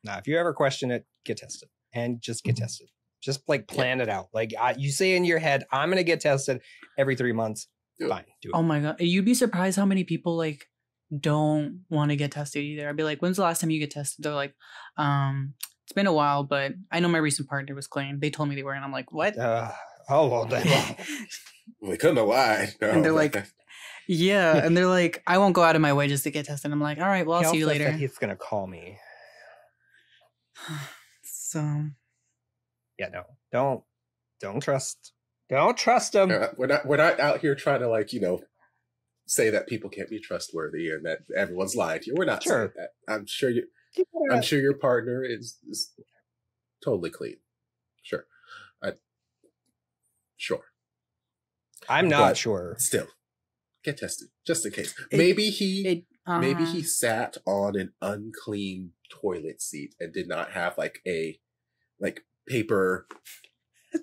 Now, if you ever question it, get tested and just get tested. Just like plan it out. Like you say in your head, I'm going to get tested every 3 months. Fine. Do it. Oh my God. You'd be surprised how many people like don't want to get tested either. I'd be like, when's the last time you get tested? They're like, it's been a while, but I know my recent partner was clean. They told me they were, and I'm like, what? Well, we couldn't have lied. No. And they're like, yeah. And they're like, I won't go out of my way just to get tested. I'm like, all right, well, I'll see you later. He's going to call me. So. Yeah, no, don't trust them. We're not out here trying to, like, you know, say that people can't be trustworthy and that everyone's lying to you. We're not saying that. I'm sure your partner is totally clean. Sure. Sure. I'm not sure. Still, get tested just in case. Maybe he sat on an unclean toilet seat and did not have like a paper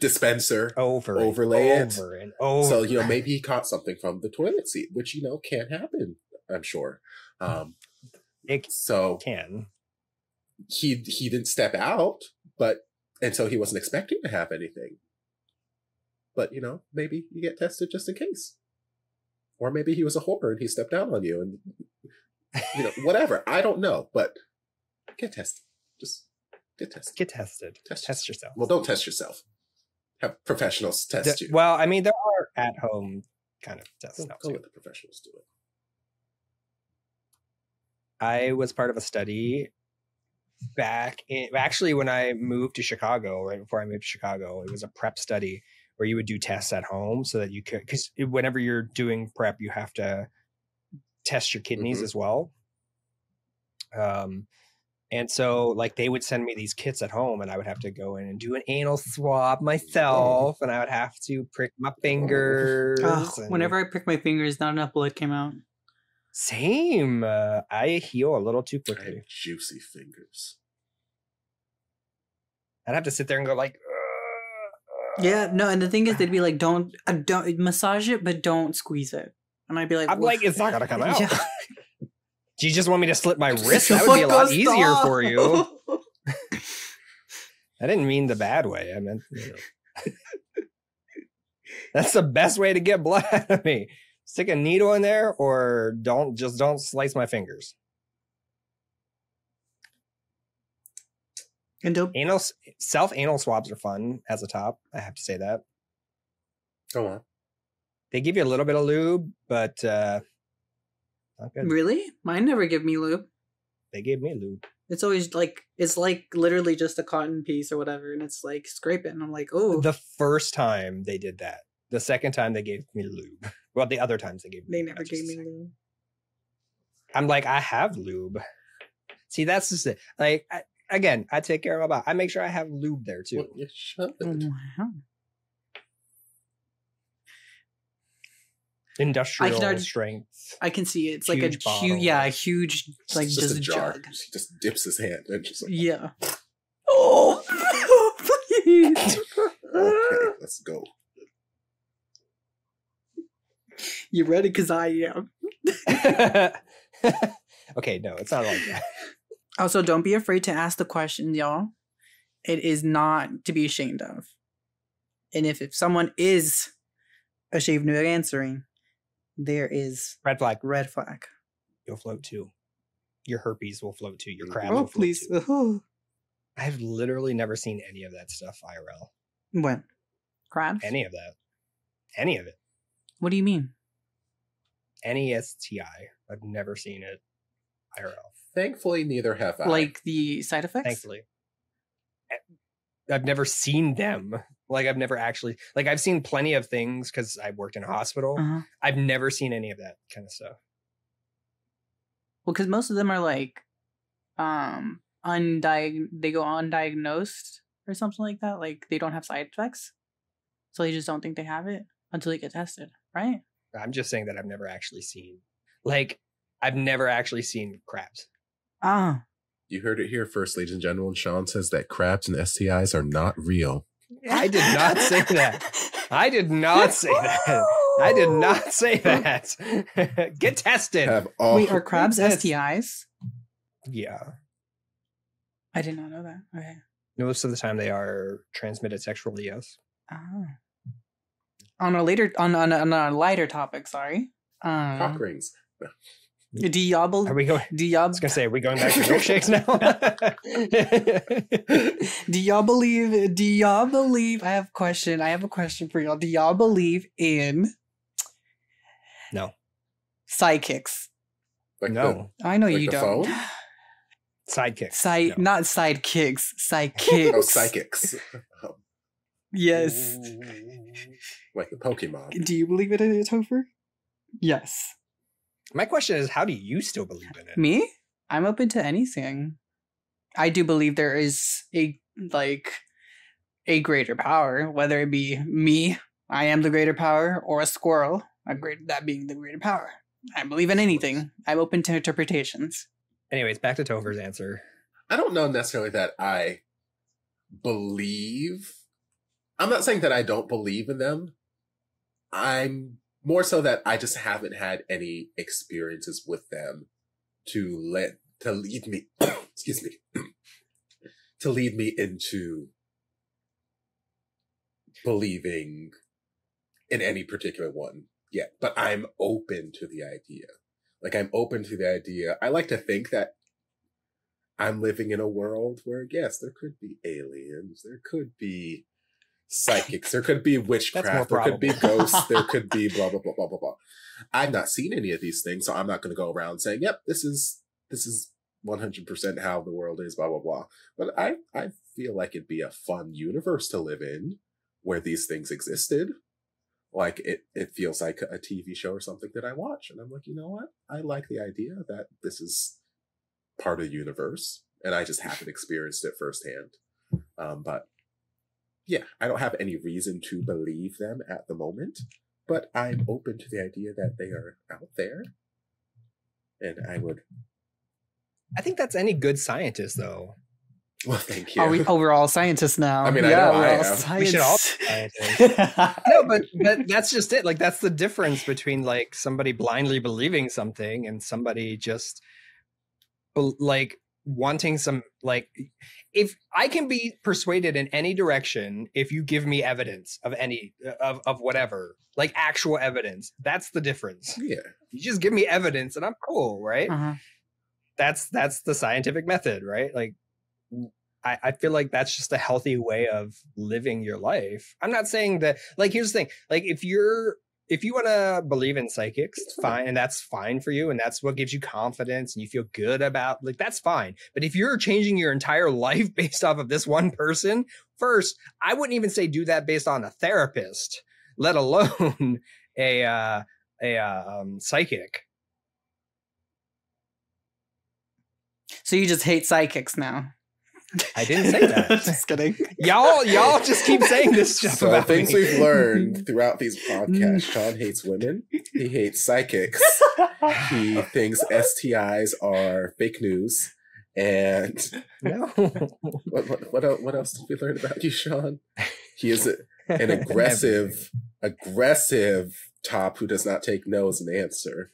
dispenser overlay it. So, you know, maybe he caught something from the toilet seat, which, you know, can happen, I'm sure. It can. He didn't step out, and so he wasn't expecting to have anything. But, you know, maybe you get tested just in case. Or maybe he was a whore and he stepped out on you and, you know, whatever. I don't know, but get tested. Just get tested. Get tested. Test yourself. Well, don't test yourself. Have professionals test you. Well, I mean, there are at-home kind of tests now, go too. let the professionals do it. I was part of a study actually when I moved to Chicago, right before I moved to Chicago. It was a PrEP study where you would do tests at home so that you could, because whenever you're doing PrEP, you have to test your kidneys as well. And so, like, they would send me these kits at home, and I would have to go in and do an anal swab myself, and I would have to prick my fingers. Whenever I prick my fingers, not enough blood came out. Same. I heal a little too quickly. I have juicy fingers. I'd have to sit there and go like, yeah, no, and the thing is, they'd be like, don't massage it, but don't squeeze it. And I'd be like, I'm like, it's not gonna come out. Yeah. Do you just want me to slit my wrist? That would be a lot easier for you. I didn't mean the bad way. I meant, you know. That's the best way to get blood out of me. Stick a needle in there, or don't slice my fingers. And don't Self-anal swabs are fun as a top. I have to say that. Go on. They give you a little bit of lube, but not good. Really? Mine never give me lube. They gave me lube. It's always like it's like literally just a cotton piece or whatever, and it's like scrape it, and I'm like, oh. The first time they did that. The second time they gave me lube. Well, the other times they gave me. They never gave me lube. I'm like, I have lube. See, that's just it. Like, I take care of my body. I make sure I have lube there too. Well, you should. Wow. Industrial strength. I can see it. It's like a Huge bottle. huge, like It's just a a jar. jug. He just dips his hand and just like, Yeah. Oh, please. okay, let's go. You ready? Because I am. Okay, no, it's not like that. Also, don't be afraid to ask the question, y'all. It is not to be ashamed of. And if someone is ashamed of answering, there is Red flag. red flag. You'll float too. Your herpes will float too. Your crabs Oh, will float please. too. I've literally never seen any of that stuff IRL. When? Crabs? Any of that. Any of it. What do you mean? Any STI. I've never seen it IRL. Thankfully, neither have I. Like the side effects? Thankfully. I've never seen them. Like, I've never actually... Like, I've seen plenty of things because I worked in a hospital. Uh-huh. I've never seen any of that kind of stuff. Well, because most of them are like, they go undiagnosed or something like that. Like, they don't have side effects. So they just don't think they have it until they get tested, right? I'm just saying that I've never actually seen... Like, I've never actually seen crabs. Ah. You heard it here first, ladies and gentlemen. Sean says that crabs and STIs are not real. I did not say that. I did not say that. I did not say that. Get tested. Wait, are crabs STIs? Yeah. I did not know that. Okay. Most of the time they are transmitted sexually, yes. Ah. On a lighter topic, sorry. Cock rings. Do y'all believe? Are we going? I was gonna say, are we going back to milkshakes now? Do y'all believe? I have a question for y'all. Do y'all believe in? No. Sidekicks. Like no. I know like you the don't. phone? Sidekicks. No. Not sidekicks. Sidekicks. Oh, psychics. Yes. Like the Pokemon. Do you believe it, Tofer? Yes. My question is, how do you still believe in it? Me? I'm open to anything. I do believe there is a greater power, whether it be me, I am the greater power, or a squirrel, that being the greater power. I believe in anything. I'm open to interpretations. Anyways, back to Tofer's answer. I don't know necessarily that I believe. I'm not saying that I don't believe in them. I'm more so that I just haven't had any experiences with them to lead me, excuse me, to lead me into believing in any particular one yet. But I'm open to the idea. Like, I'm open to the idea. I like to think that I'm living in a world where, yes, there could be aliens, there could be psychics, there could be witchcraft, there could be ghosts, there could be blah, blah, blah, blah, blah, blah. I've not seen any of these things, so I'm not going to go around saying, yep, this is 100% how the world is, blah, blah, blah. But I feel like it'd be a fun universe to live in where these things existed. Like, it feels like a TV show or something that I watch. And I'm like, you know what? I like the idea that this is part of the universe, and I just haven't experienced it firsthand. But yeah, I don't have any reason to believe them at the moment, but I'm open to the idea that they are out there. And I think that's any good scientist, though. Well, thank you. We're all scientists now. I mean, yeah, I know we're I all am. scientists. We should all be scientists. No, but that's just it. Like, that's the difference between, like, somebody blindly believing something and somebody just, like, wanting some, like, if I can be persuaded in any direction if you give me evidence of any of whatever, like actual evidence. That's the difference. Yeah. You just give me evidence and I'm cool, right? Uh-huh. That's the scientific method, right? Like, I feel like that's just a healthy way of living your life. I'm not saying that, like, here's the thing, like, if you want to believe in psychics, it's fine, and that's fine for you, and that's what gives you confidence and you feel good about, like, that's fine. But if you're changing your entire life based off of this one person, first, I wouldn't even say do that based on a therapist, let alone a psychic. So you just hate psychics now? I didn't say that. Just kidding. Y'all just keep saying this stuff So about things me. we've learned throughout these podcasts: Sean hates women. He hates psychics. He thinks STIs are fake news. And No. what else did we learn about you, Sean? He is an aggressive top who does not take no as an answer.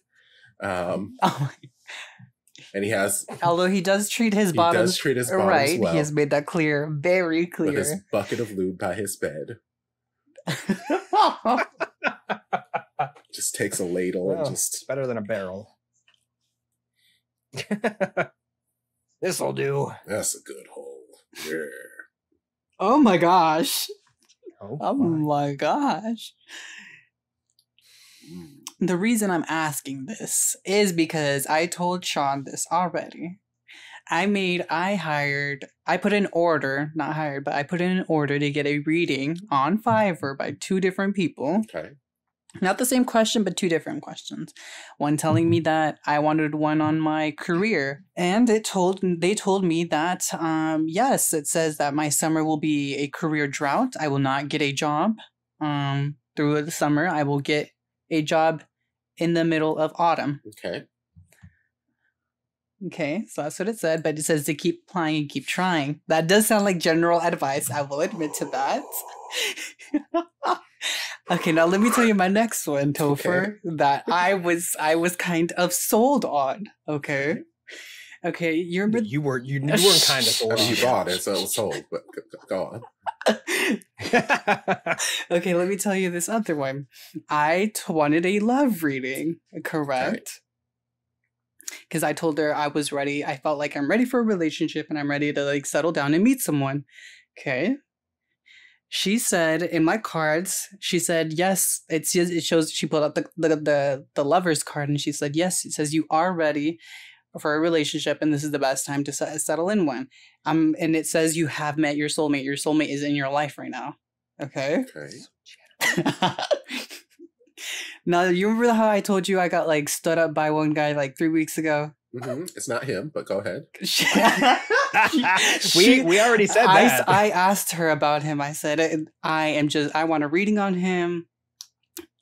And he has, although he does treat his bottoms right, well, he has made that clear, very clear. with his bucket of lube by his bed. Just takes a ladle and just... It's better than a barrel. This'll do. That's a good hole. Yeah. Oh my gosh. Oh my gosh. The reason I'm asking this is because I told Sean this already. I put in an order to get a reading on FIVERR by 2 different people. Okay. Not the same question, but 2 different questions. One telling me that I wanted one on my career, and they told me that yes, it says that my summer will be a career drought. I will not get a job through the summer. I will get a job in the middle of autumn. Okay, so that's what it said, but it says to keep applying and keep trying. That does sound like general advice. I will admit to that. Okay, now let me tell you my next one, Tofer, that I was kind of sold on. Okay, you remember you weren't kind of sold on. You bought it, so it was sold. But go on. Okay, let me tell you this other one. I wanted a love reading, correct? Because I told her I was ready. I felt like I'm ready for a relationship and I'm ready to like settle down and meet someone. Okay. She said in my cards, she said, yes, it shows, she pulled out the lover's card and she said, yes, it says you are ready for a relationship and this is the best time to settle in one. And it says you have met your soulmate. Your soulmate is in your life right now. Okay. Now, you remember how I told you I got like stood up by one guy like 3 weeks ago? Mm-hmm. It's not him, but go ahead. We already said that. I asked her about him. I said, I want a reading on him.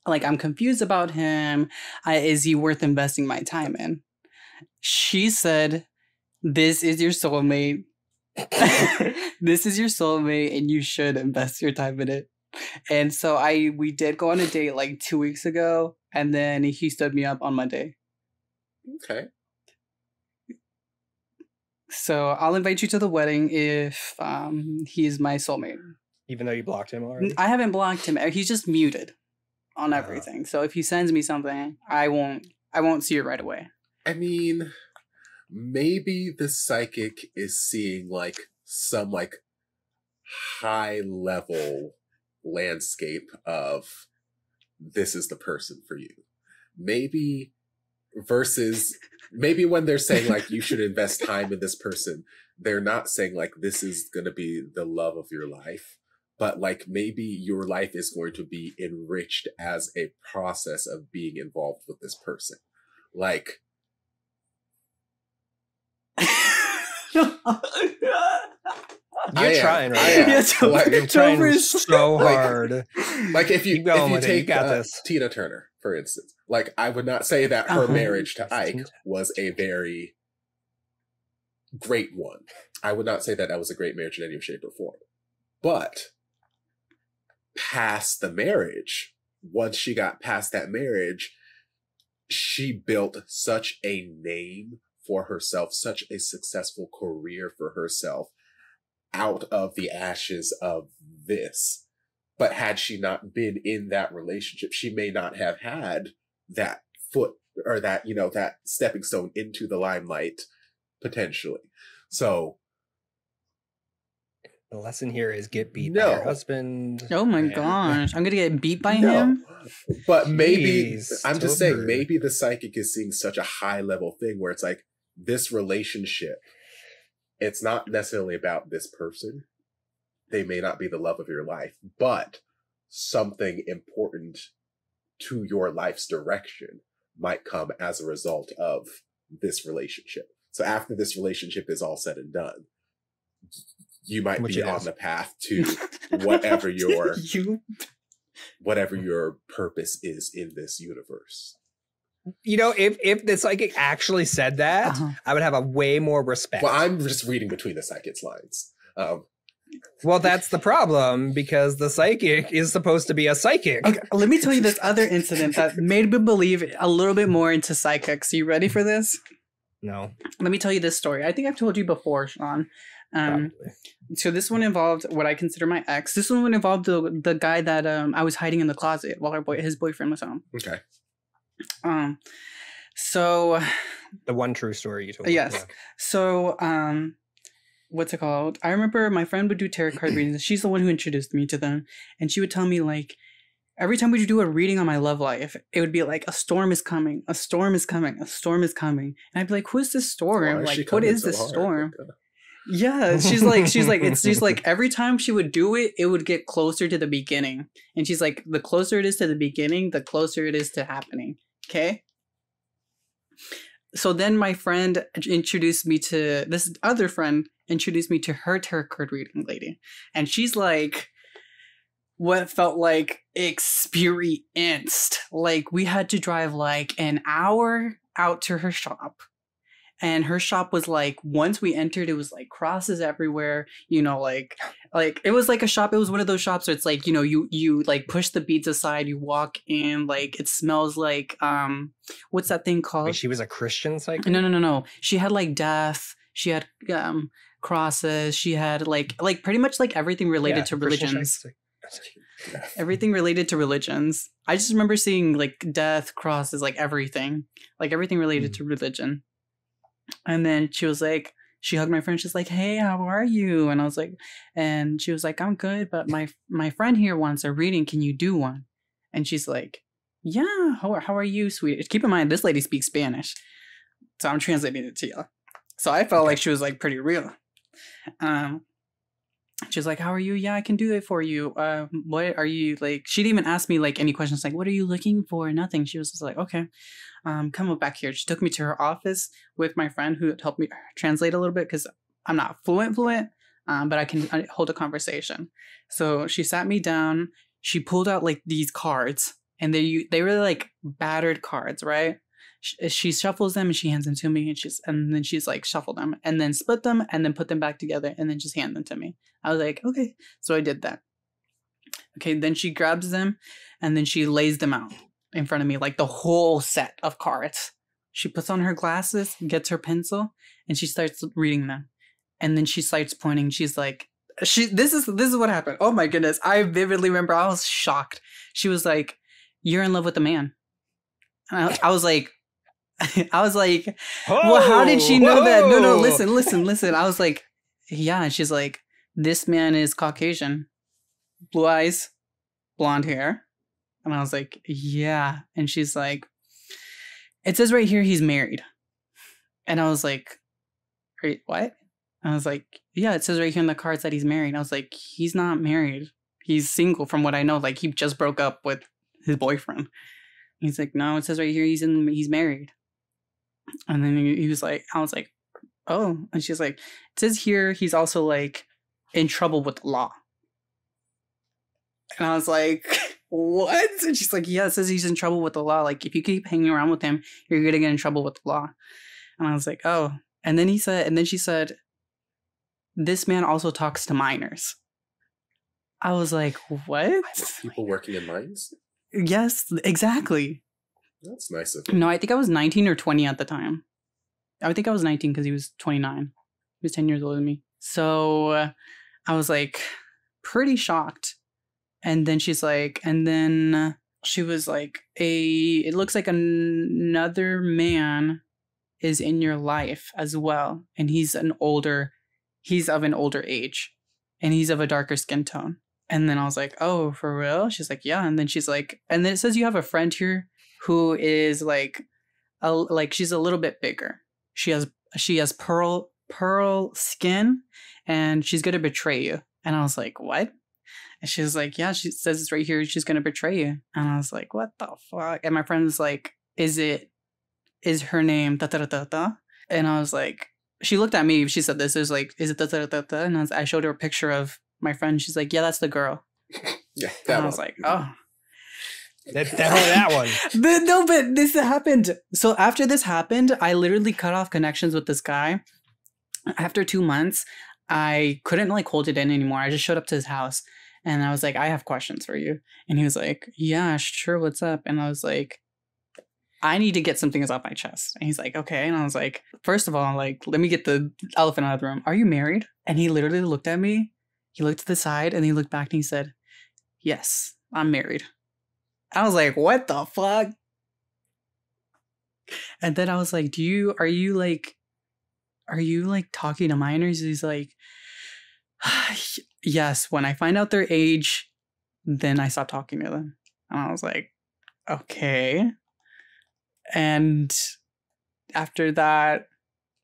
Like, I'm confused about him. Is he worth investing my time in? She said, this is your soulmate. This is your soulmate and you should invest your time in it. And so we did go on a date like 2 weeks ago, and then he stood me up on Monday. Okay. So I'll invite you to the wedding if he's my soulmate. Even though you blocked him already? I haven't blocked him. He's just muted on everything. So if he sends me something, I won't see it right away. I mean, maybe the psychic is seeing like some like high level landscape of this is the person for you. Maybe when they're saying like you should invest time in this person, they're not saying like this is going to be the love of your life, but like maybe your life is going to be enriched as a process of being involved with this person. Like You're trying, right? You're trying so hard. Like if you take this. Tina Turner, for instance, like I would not say that her marriage to Ike was a very great one. I would not say that was a great marriage in any shape or form. But past the marriage, once she got past that marriage, she built such a name for herself, such a successful career for herself out of the ashes of this. But had she not been in that relationship, she may not have had that foot or that, that stepping stone into the limelight potentially. So The lesson here is get beat by your No. husband. Oh my and- gosh. I'm going to get beat by No. him? But maybe, Jeez, I'm just saying, Tofer. maybe the psychic is seeing such a high level thing where it's like this relationship, it's not necessarily about this person. They may not be the love of your life, but something important to your life's direction might come as a result of this relationship. So after this relationship is all said and done, you might Which be it on is. the path to whatever your You. whatever your purpose is in this universe. You know, if the psychic actually said that, Uh-huh. I would have a way more respect. Well, I'm just reading between the psychic's lines. Well, that's the problem because the psychic is supposed to be a psychic. Okay, let me tell you this other incident that made me believe a little bit more into psychics. You ready for this? No. Let me tell you this story. I think I've told you before, Sean. Probably. So this one involved what I consider my ex. This one involved the guy that I was hiding in the closet while his boyfriend was home. Okay. So The one true story you told me. yes. Yeah. So what's it called? I remember my friend would do tarot card readings. She's the one who introduced me to them, and she would tell me like every time we would do a reading on my love life, it would be like a storm is coming, a storm is coming, a storm is coming, and I'd be like, "Who's this storm? Why is she Like, what coming is so this hard? storm?" Yeah, she's like, it's just like every time she would do it, it would get closer to the beginning. And she's like, the closer it is to the beginning, the closer it is to happening. Okay. So then my friend introduced me to this other friend, introduced me to her tarot card reading lady. And she's like, what felt like experienced. Like we had to drive like an hour out to her shop. And her shop was like, once we entered, it was like crosses everywhere, you know, like it was like a shop. It was one of those shops where it's like, you know, you like push the beads aside, you walk in, like it smells like, what's that thing called? Wait, she was a Christian psychic? No. She had like death. She had crosses. She had like pretty much like everything related to Christian religions. psychic. Everything related to religions. I just remember seeing like death, crosses, like everything related to religion. And then she was like, she hugged my friend. She's like, "Hey, how are you?" And I was like, and she was like, "I'm good, but my friend here wants a reading. Can you do one?" And she's like, "Yeah, how are you, sweetie?" Keep in mind, this lady speaks Spanish, so I'm translating it to you. So I felt like she was like pretty real. She's like, "How are you?" "Yeah, I can do it for you. What are you like?" She didn't even ask me like any questions like, "What are you looking for?" Nothing. She was just like, "Okay, come up back here." She took me to her office with my friend who helped me translate a little bit because I'm not fluent, but I can hold a conversation. So she sat me down. She pulled out like these cards, and they were like battered cards, right? She shuffles them and she hands them to me, and then she's like, shuffle them and then split them and then put them back together and then just hand them to me. I was like, okay. So I did that. Okay, then she grabs them and then she lays them out in front of me, like the whole set of cards. She puts on her glasses, gets her pencil, and she starts reading them. And then she starts pointing. She's like, this is what happened. Oh my goodness. I vividly remember. I was shocked. She was like, "You're in love with a man." And I was like, well, how did she know that? No, listen. I was like, yeah. And she's like, "This man is Caucasian, blue eyes, blonde hair." And I was like, yeah. And she's like, "It says right here he's married." And I was like, "Wait, what?" And I was like, "Yeah, it says right here in the cards that he's married." And I was like, "He's not married. He's single from what I know. Like he just broke up with his boyfriend." He's like, "No, it says right here he's married." And then he was like, I was like, "Oh." And she's like, "It says here he's also like in trouble with the law." And I was like, "What?" And she's like, "Yeah, it says he's in trouble with the law. Like if you keep hanging around with him, you're gonna get in trouble with the law." And I was like, "Oh." And then she said, "This man also talks to minors." I was like, "What?" People working in mines? Yes, exactly. That's nice of him. No, I think I was 19 or 20 at the time. I think I was 19 because he was 29. He was 10 years older than me. So I was like pretty shocked. And then she's like, and then she was like, it looks like another man is in your life as well. And he's of an older age. and he's of a darker skin tone. And then I was like, oh, for real? She's like, yeah. And then she's like, and then it says you have a friend here who is like she's a little bit bigger. She has pearl skin, and she's gonna betray you. And I was like, what? And she was like, yeah, she says it's right here. She's gonna betray you. And I was like, what the fuck? And my friend was like, is her name da da da da? And I was like, she looked at me. She said this. It was like, is it da da da da? And I showed her a picture of my friend. She's like, yeah, that's the girl. Yeah, and I was like, oh. That's definitely that one. But this happened. So after this happened, I literally cut off connections with this guy. After 2 months, I couldn't like hold it in anymore. I just showed up to his house and I was like, I have questions for you. And he was like, yeah, sure. What's up? And I was like, I need to get some things off my chest. And he's like, okay. And I was like, first of all, like, let me get the elephant out of the room. Are you married? And he literally looked at me. He looked to the side and he looked back and he said, yes, I'm married. I was like, what the fuck? And then I was like, are you like talking to minors? He's like, yes, when I find out their age, then I stop talking to them. And I was like, okay. And after that,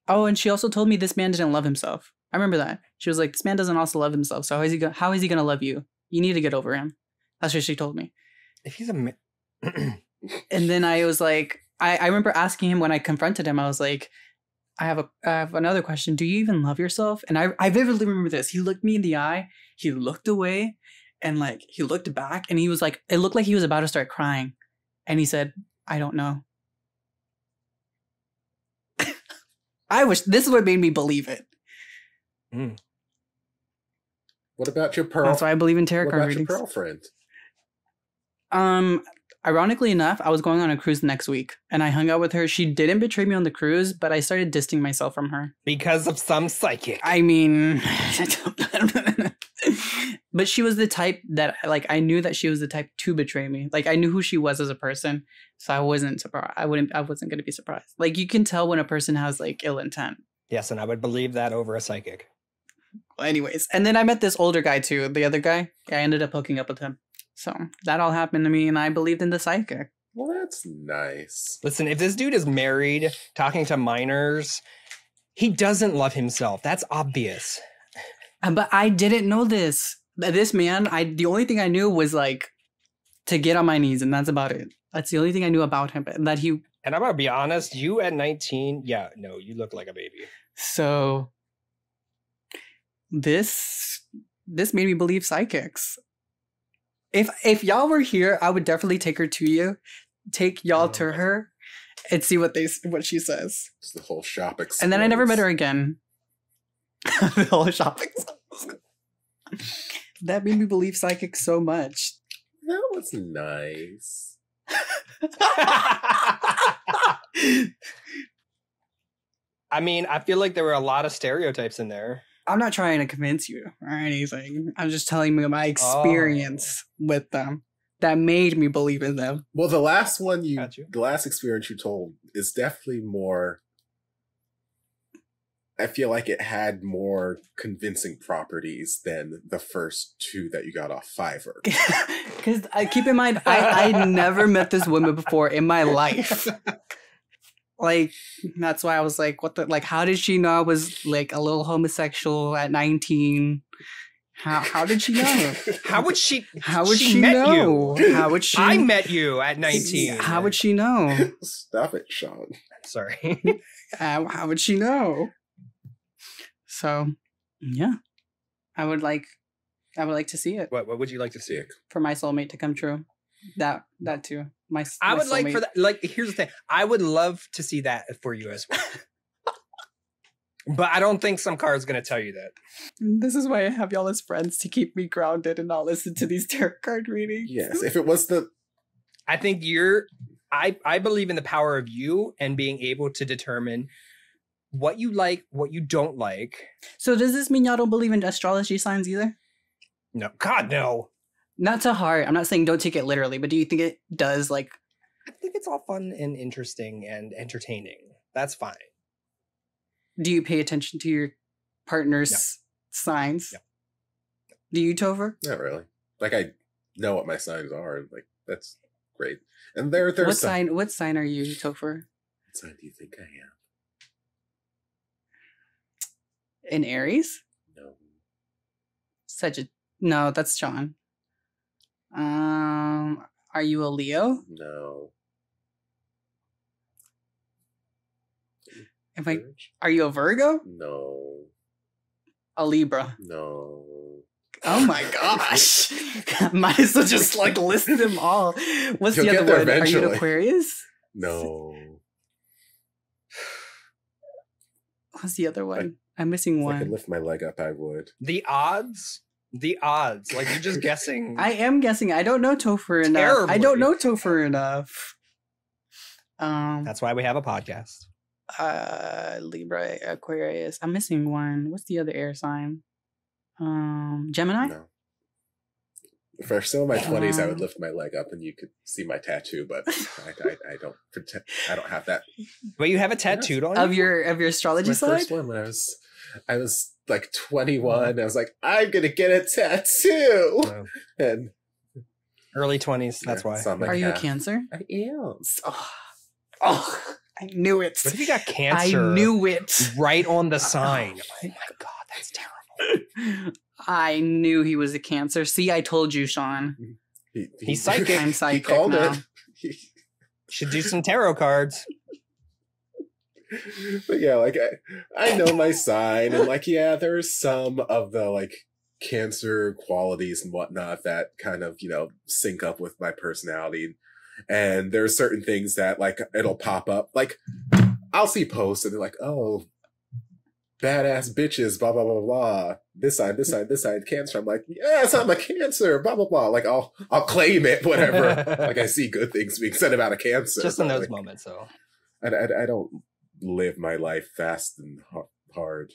oh, and she also told me this man didn't love himself. I remember that. She was like, this man doesn't also love himself. So how is he gonna love you? You need to get over him. That's what she told me. If he's and then I was like, I remember asking him when I confronted him, I was like, I have another question. Do you even love yourself? And I vividly remember this. He looked me in the eye, he looked away, and like he looked back and he was like, it looked like he was about to start crying. And he said, I don't know. I wish this is what made me believe it. Mm. What about your pearl? That's why I believe in tarot What card about your readings. pearl friend? Ironically enough, I was going on a cruise next week and I hung out with her. She didn't betray me on the cruise, but I started distancing myself from her. Because of some psychic. I mean, but she was the type that, like, I knew that she was the type to betray me. Like, I knew who she was as a person, so I wasn't surprised. I wasn't going to be surprised. Like, you can tell when a person has, like, ill intent. Yes, and I would believe that over a psychic. Well, anyways, and then I met this older guy, too. The other guy, I ended up hooking up with him. So that all happened to me, and I believed in the psychic. Well, that's nice. Listen, if this dude is married, talking to minors, he doesn't love himself. That's obvious. But I didn't know this. This man, the only thing I knew was, like, to get on my knees, and that's about it. That's the only thing I knew about him. That he... And I'm going to be honest, you at 19, yeah, no, you look like a baby. So this made me believe psychics. If y'all were here, I would definitely take her to you. Take y'all to her and see what she says. It's the whole shop explodes. And then I never met her again. The whole shop explodes. That made me believe psychics so much. That was nice. I mean, I feel like there were a lot of stereotypes in there. I'm not trying to convince you or anything. I'm just telling you my experience with them that made me believe in them. Well, the last experience you told is definitely more. I feel like it had more convincing properties than the first two that you got off FIVERR. Because keep in mind, I never met this woman before in my life. Like, that's why I was like, what the, like, how did she know I was, like, a little homosexual at 19? How did she know? How would she know? How would she? I met you at 19. How would she know? Stop it, Sean. Sorry. How would she know? So, yeah. I would like to see it. What would you like to see? For my soulmate to come true. That too. I would like for that. Like, here's the thing. I would love to see that for you as well. But I don't think some card is going to tell you that. This is why I have y'all as friends, to keep me grounded and not listen to these tarot card readings. Yes, if it was I think I believe in the power of you and being able to determine what you like, what you don't like. So does this mean y'all don't believe in astrology signs either? No. God, no. Not to heart. I'm not saying don't take it literally, but do you think it does, like... I think it's all fun and interesting and entertaining. That's fine. Do you pay attention to your partner's signs? No. Do you, Tofer? Not really. Like, I know what my signs are, and like that's great. And there's What sign are you, Tofer? What sign do you think I am? In Aries? No. No, that's John. Are you a Leo? No. Are you a Virgo? No. A Libra? No. Oh my gosh. Might as well just like list them all. What's You'll the other get there one? eventually. Are you an Aquarius? No. What's the other one? I'm missing If one. I could lift my leg up, I would. The odds. Like you're just guessing. I am guessing. I don't know Tofer enough. Terribly. I don't know Tofer enough. That's why we have a podcast. Libra, Aquarius. I'm missing one. What's the other air sign? Gemini? No. For some of my 20s, I would lift my leg up and you could see my tattoo, but I don't pretend. I don't have that. But you have a tattooed on Of you? your astrology My side? first one when I was like 21. I was like, I'm gonna get a tattoo, No. and Early 20s. That's yeah, why. it's on my Are you a calf. Cancer? I am. Oh, I knew it. What if you got cancer? I knew it. Right on the sign. Oh my god, that's terrible. I knew he was a Cancer. See, I told you, Sean. He's psychic. I'm psychic He called now. it. Should do some tarot cards. But yeah, like I know my sign, and like yeah, there's some of the like Cancer qualities and whatnot that kind of sync up with my personality, and there's certain things that like it'll pop up. Like I'll see posts and they're like, oh, badass bitches, blah blah blah blah. This side, Cancer. I'm like, yes, I'm a Cancer, blah blah blah. Like I'll claim it, whatever. Like I see good things being said about a Cancer. Just in those like, moments, though. I don't live my life fast and hard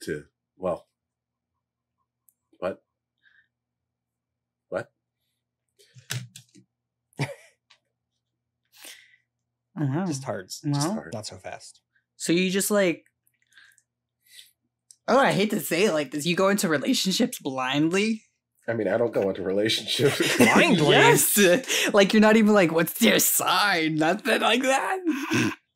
to, well, what? Oh, wow. Just hard. Well, Just hard. Not so fast. So you just like, oh, I hate to say it like this. You go into relationships blindly. I mean, I don't go into relationships. Blindly? Yes. Like you're not even like, what's your sign? Nothing like that.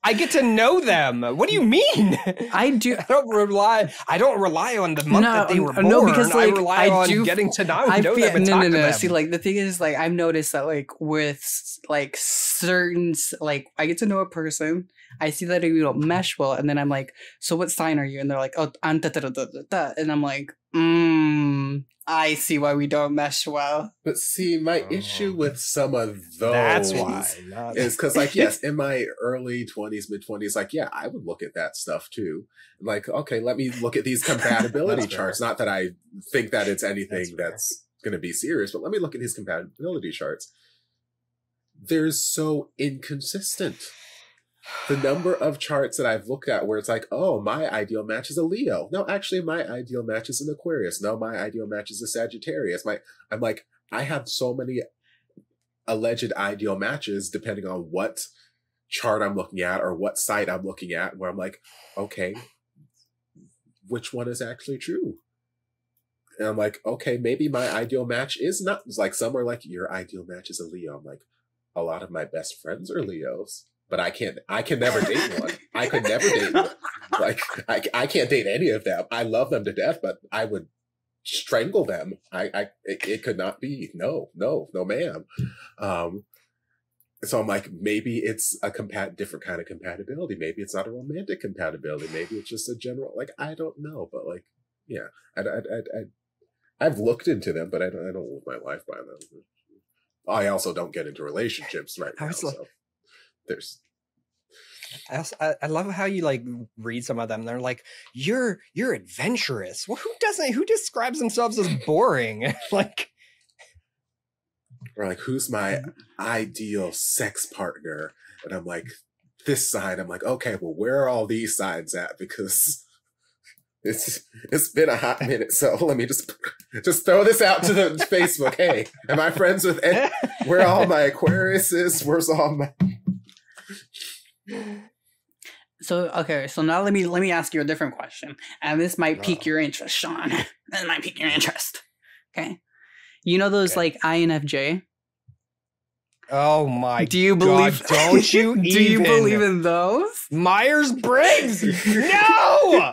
I get to know them. What do you mean? I do. I don't rely on the month that they were born. No, because like I rely on getting to know them and talk to them. See, like the thing is, like I've noticed that, like with like certain, like I get to know a person, I see that we don't mesh well, and then I'm like, so what sign are you? And they're like, oh, I'm da da da da da, and I'm like, I see why we don't mesh well. But see, my issue with some of those That's why. is because, like, yes, in my early 20s, mid 20s, like, yeah, I would look at that stuff too. Like, okay, let me look at these compatibility charts. Not that I think that it's anything that's going to be serious, but let me look at these compatibility charts. They're so inconsistent. The number of charts that I've looked at where it's like, oh, my ideal match is a Leo. No, actually, my ideal match is an Aquarius. No, my ideal match is a Sagittarius. I'm like, I have so many alleged ideal matches depending on what chart I'm looking at or what site I'm looking at, where I'm like, okay, which one is actually true? And I'm like, okay, maybe my ideal match is not. It's like some are like, your ideal match is a Leo. I'm like, a lot of my best friends are Leos. But I can never date one. I could never date one. Like, I can't date any of them. I love them to death, but I would strangle them. It could not be. No, ma'am. So I'm like, maybe it's a different kind of compatibility. Maybe it's not a romantic compatibility. Maybe it's just a general, like, I don't know. But like, yeah, I've looked into them, but I don't live my life by them. I also don't get into relationships right now. So. I love how you like read some of them. They're like, you're adventurous. Well, who describes themselves as boring? Like, or like, who's my ideal sex partner? And I'm like, this side. I'm like, okay, well, where are all these sides at? Because it's been a hot minute. So let me just throw this out to the Facebook. Hey, am I friends with where are all my Aquariuses? Where's all my So okay, so now let me ask you a different question, and this might pique your interest, Sean. This might pique your interest. Okay, you know those like INFJ? Oh my! Do you believe? God, don't you? Do you believe in those? Myers-Briggs? No.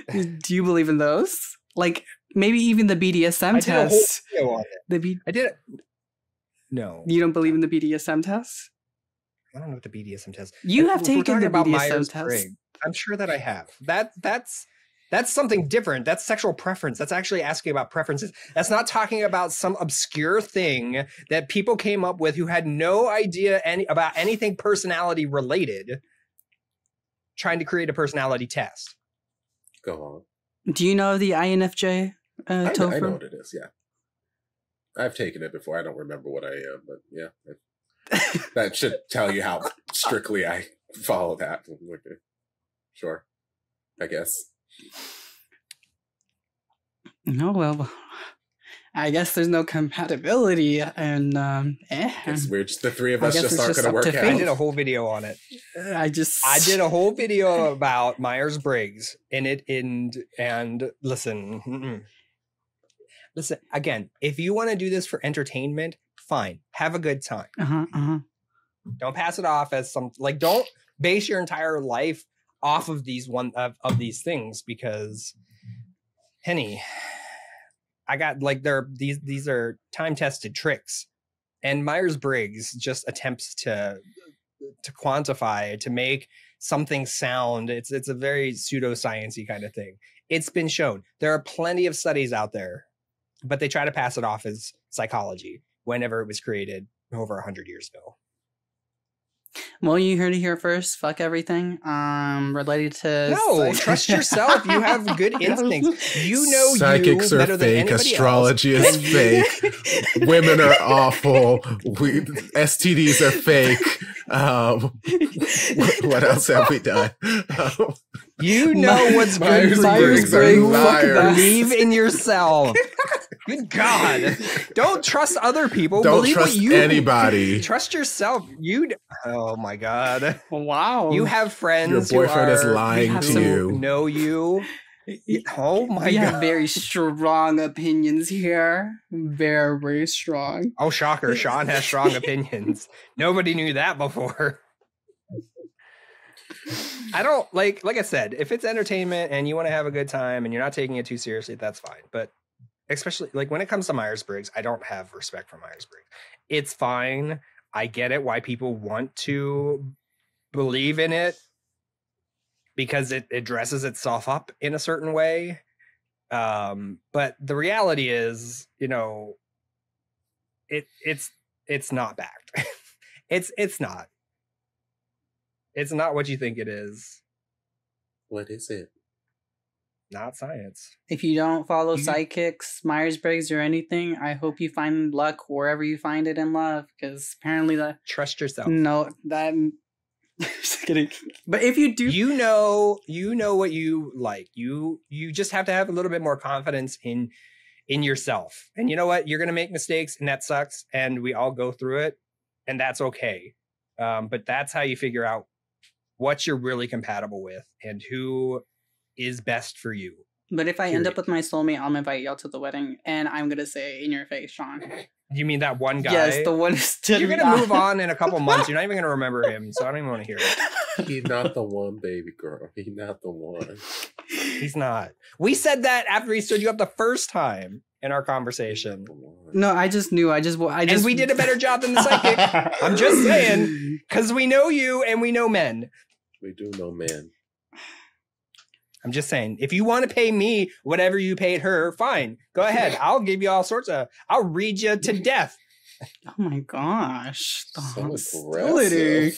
Do you believe in those? Like maybe even the BDSM I did a whole test. video on it. I did it. No, You don't believe in the BDSM test? I don't know what the BDSM test. You have If we're taken talking the about BDSM test. Myers-Briggs, I'm sure that I have. That's something different. That's sexual preference. That's actually asking about preferences. That's not talking about some obscure thing that people came up with who had no idea about anything personality related, trying to create a personality test. Go on. Do you know the INFJ, Tofer? I know what it is, yeah. I've taken it before. I don't remember what I am, but yeah. That should tell you how strictly I follow that. Okay. Sure. I guess. No, well, I guess there's no compatibility, and It's weird. The three of us just aren't going to work out. I did a whole video on it. I did a whole video about Myers-Briggs and listen. Listen, again, if you want to do this for entertainment, fine. Have a good time. Don't pass it off as don't base your entire life off of these these things, because Henny, I got these are time-tested tricks, and Myers-Briggs just attempts to quantify, to make something sound. It's a very pseudoscience-y kind of thing. It's been shown. There are plenty of studies out there, but they try to pass it off as psychology whenever it was created over 100 years ago. Well, you heard it here first. Fuck everything. Related to trust yourself. You have good instincts. You know, psychics you are fake. Astrology is fake. Women are awful. STDs are fake. What else have we done? You know what's good for you. Believe in yourself. Good God. Don't trust other people. Don't believe trust what you anybody. Trust yourself. Oh my God. Wow. You have friends. Your boyfriend is lying to you. Know you. Oh my God. You have very strong opinions here. Very, very strong. Oh, shocker. Sean has strong opinions. Nobody knew that before. I don't like I said, if it's entertainment and you want to have a good time and you're not taking it too seriously, that's fine. But especially when it comes to Myers-Briggs, I don't have respect for Myers-Briggs. It's fine. I get it why people want to believe in it, because it dresses itself up in a certain way. But the reality is, it's not backed. It's not. It's not what you think it is. What is it? Not science. If you don't follow psychics, Myers-Briggs, or anything, I hope you find luck wherever you find it in love, because apparently trust yourself. No, that. Just kidding. But if you do, you know what you like. You just have to have a little bit more confidence in yourself. And you know what? You're gonna make mistakes, and that sucks. And we all go through it, and that's okay. But that's how you figure out what you're really compatible with and who is best for you. But if I end up with my soulmate, I'll invite y'all to the wedding, and I'm gonna say in your face, Sean. You mean that one guy? Yes, the one who's You're gonna move on in a couple months. You're not even gonna remember him, so I don't even want to hear it. He's not the one, baby girl. He's not the one. He's not. We said that after he stood you up the first time in our conversation. No, I just knew. I just. And we did a better job than the psychic. I'm just saying, because we know you and we know men. We do know men. I'm just saying, if you want to pay me whatever you paid her, fine. Go ahead. I'll give you all sorts of. I'll read you to death. Oh my gosh. The so hostility.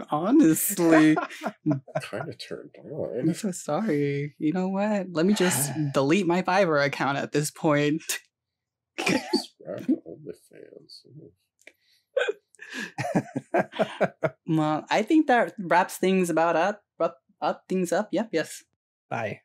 Honestly. Kind of turned on. I'm so sorry. You know what? Let me just delete my FIVERR account at this point. Well, I think that wraps things up. Yep, yes. Bye.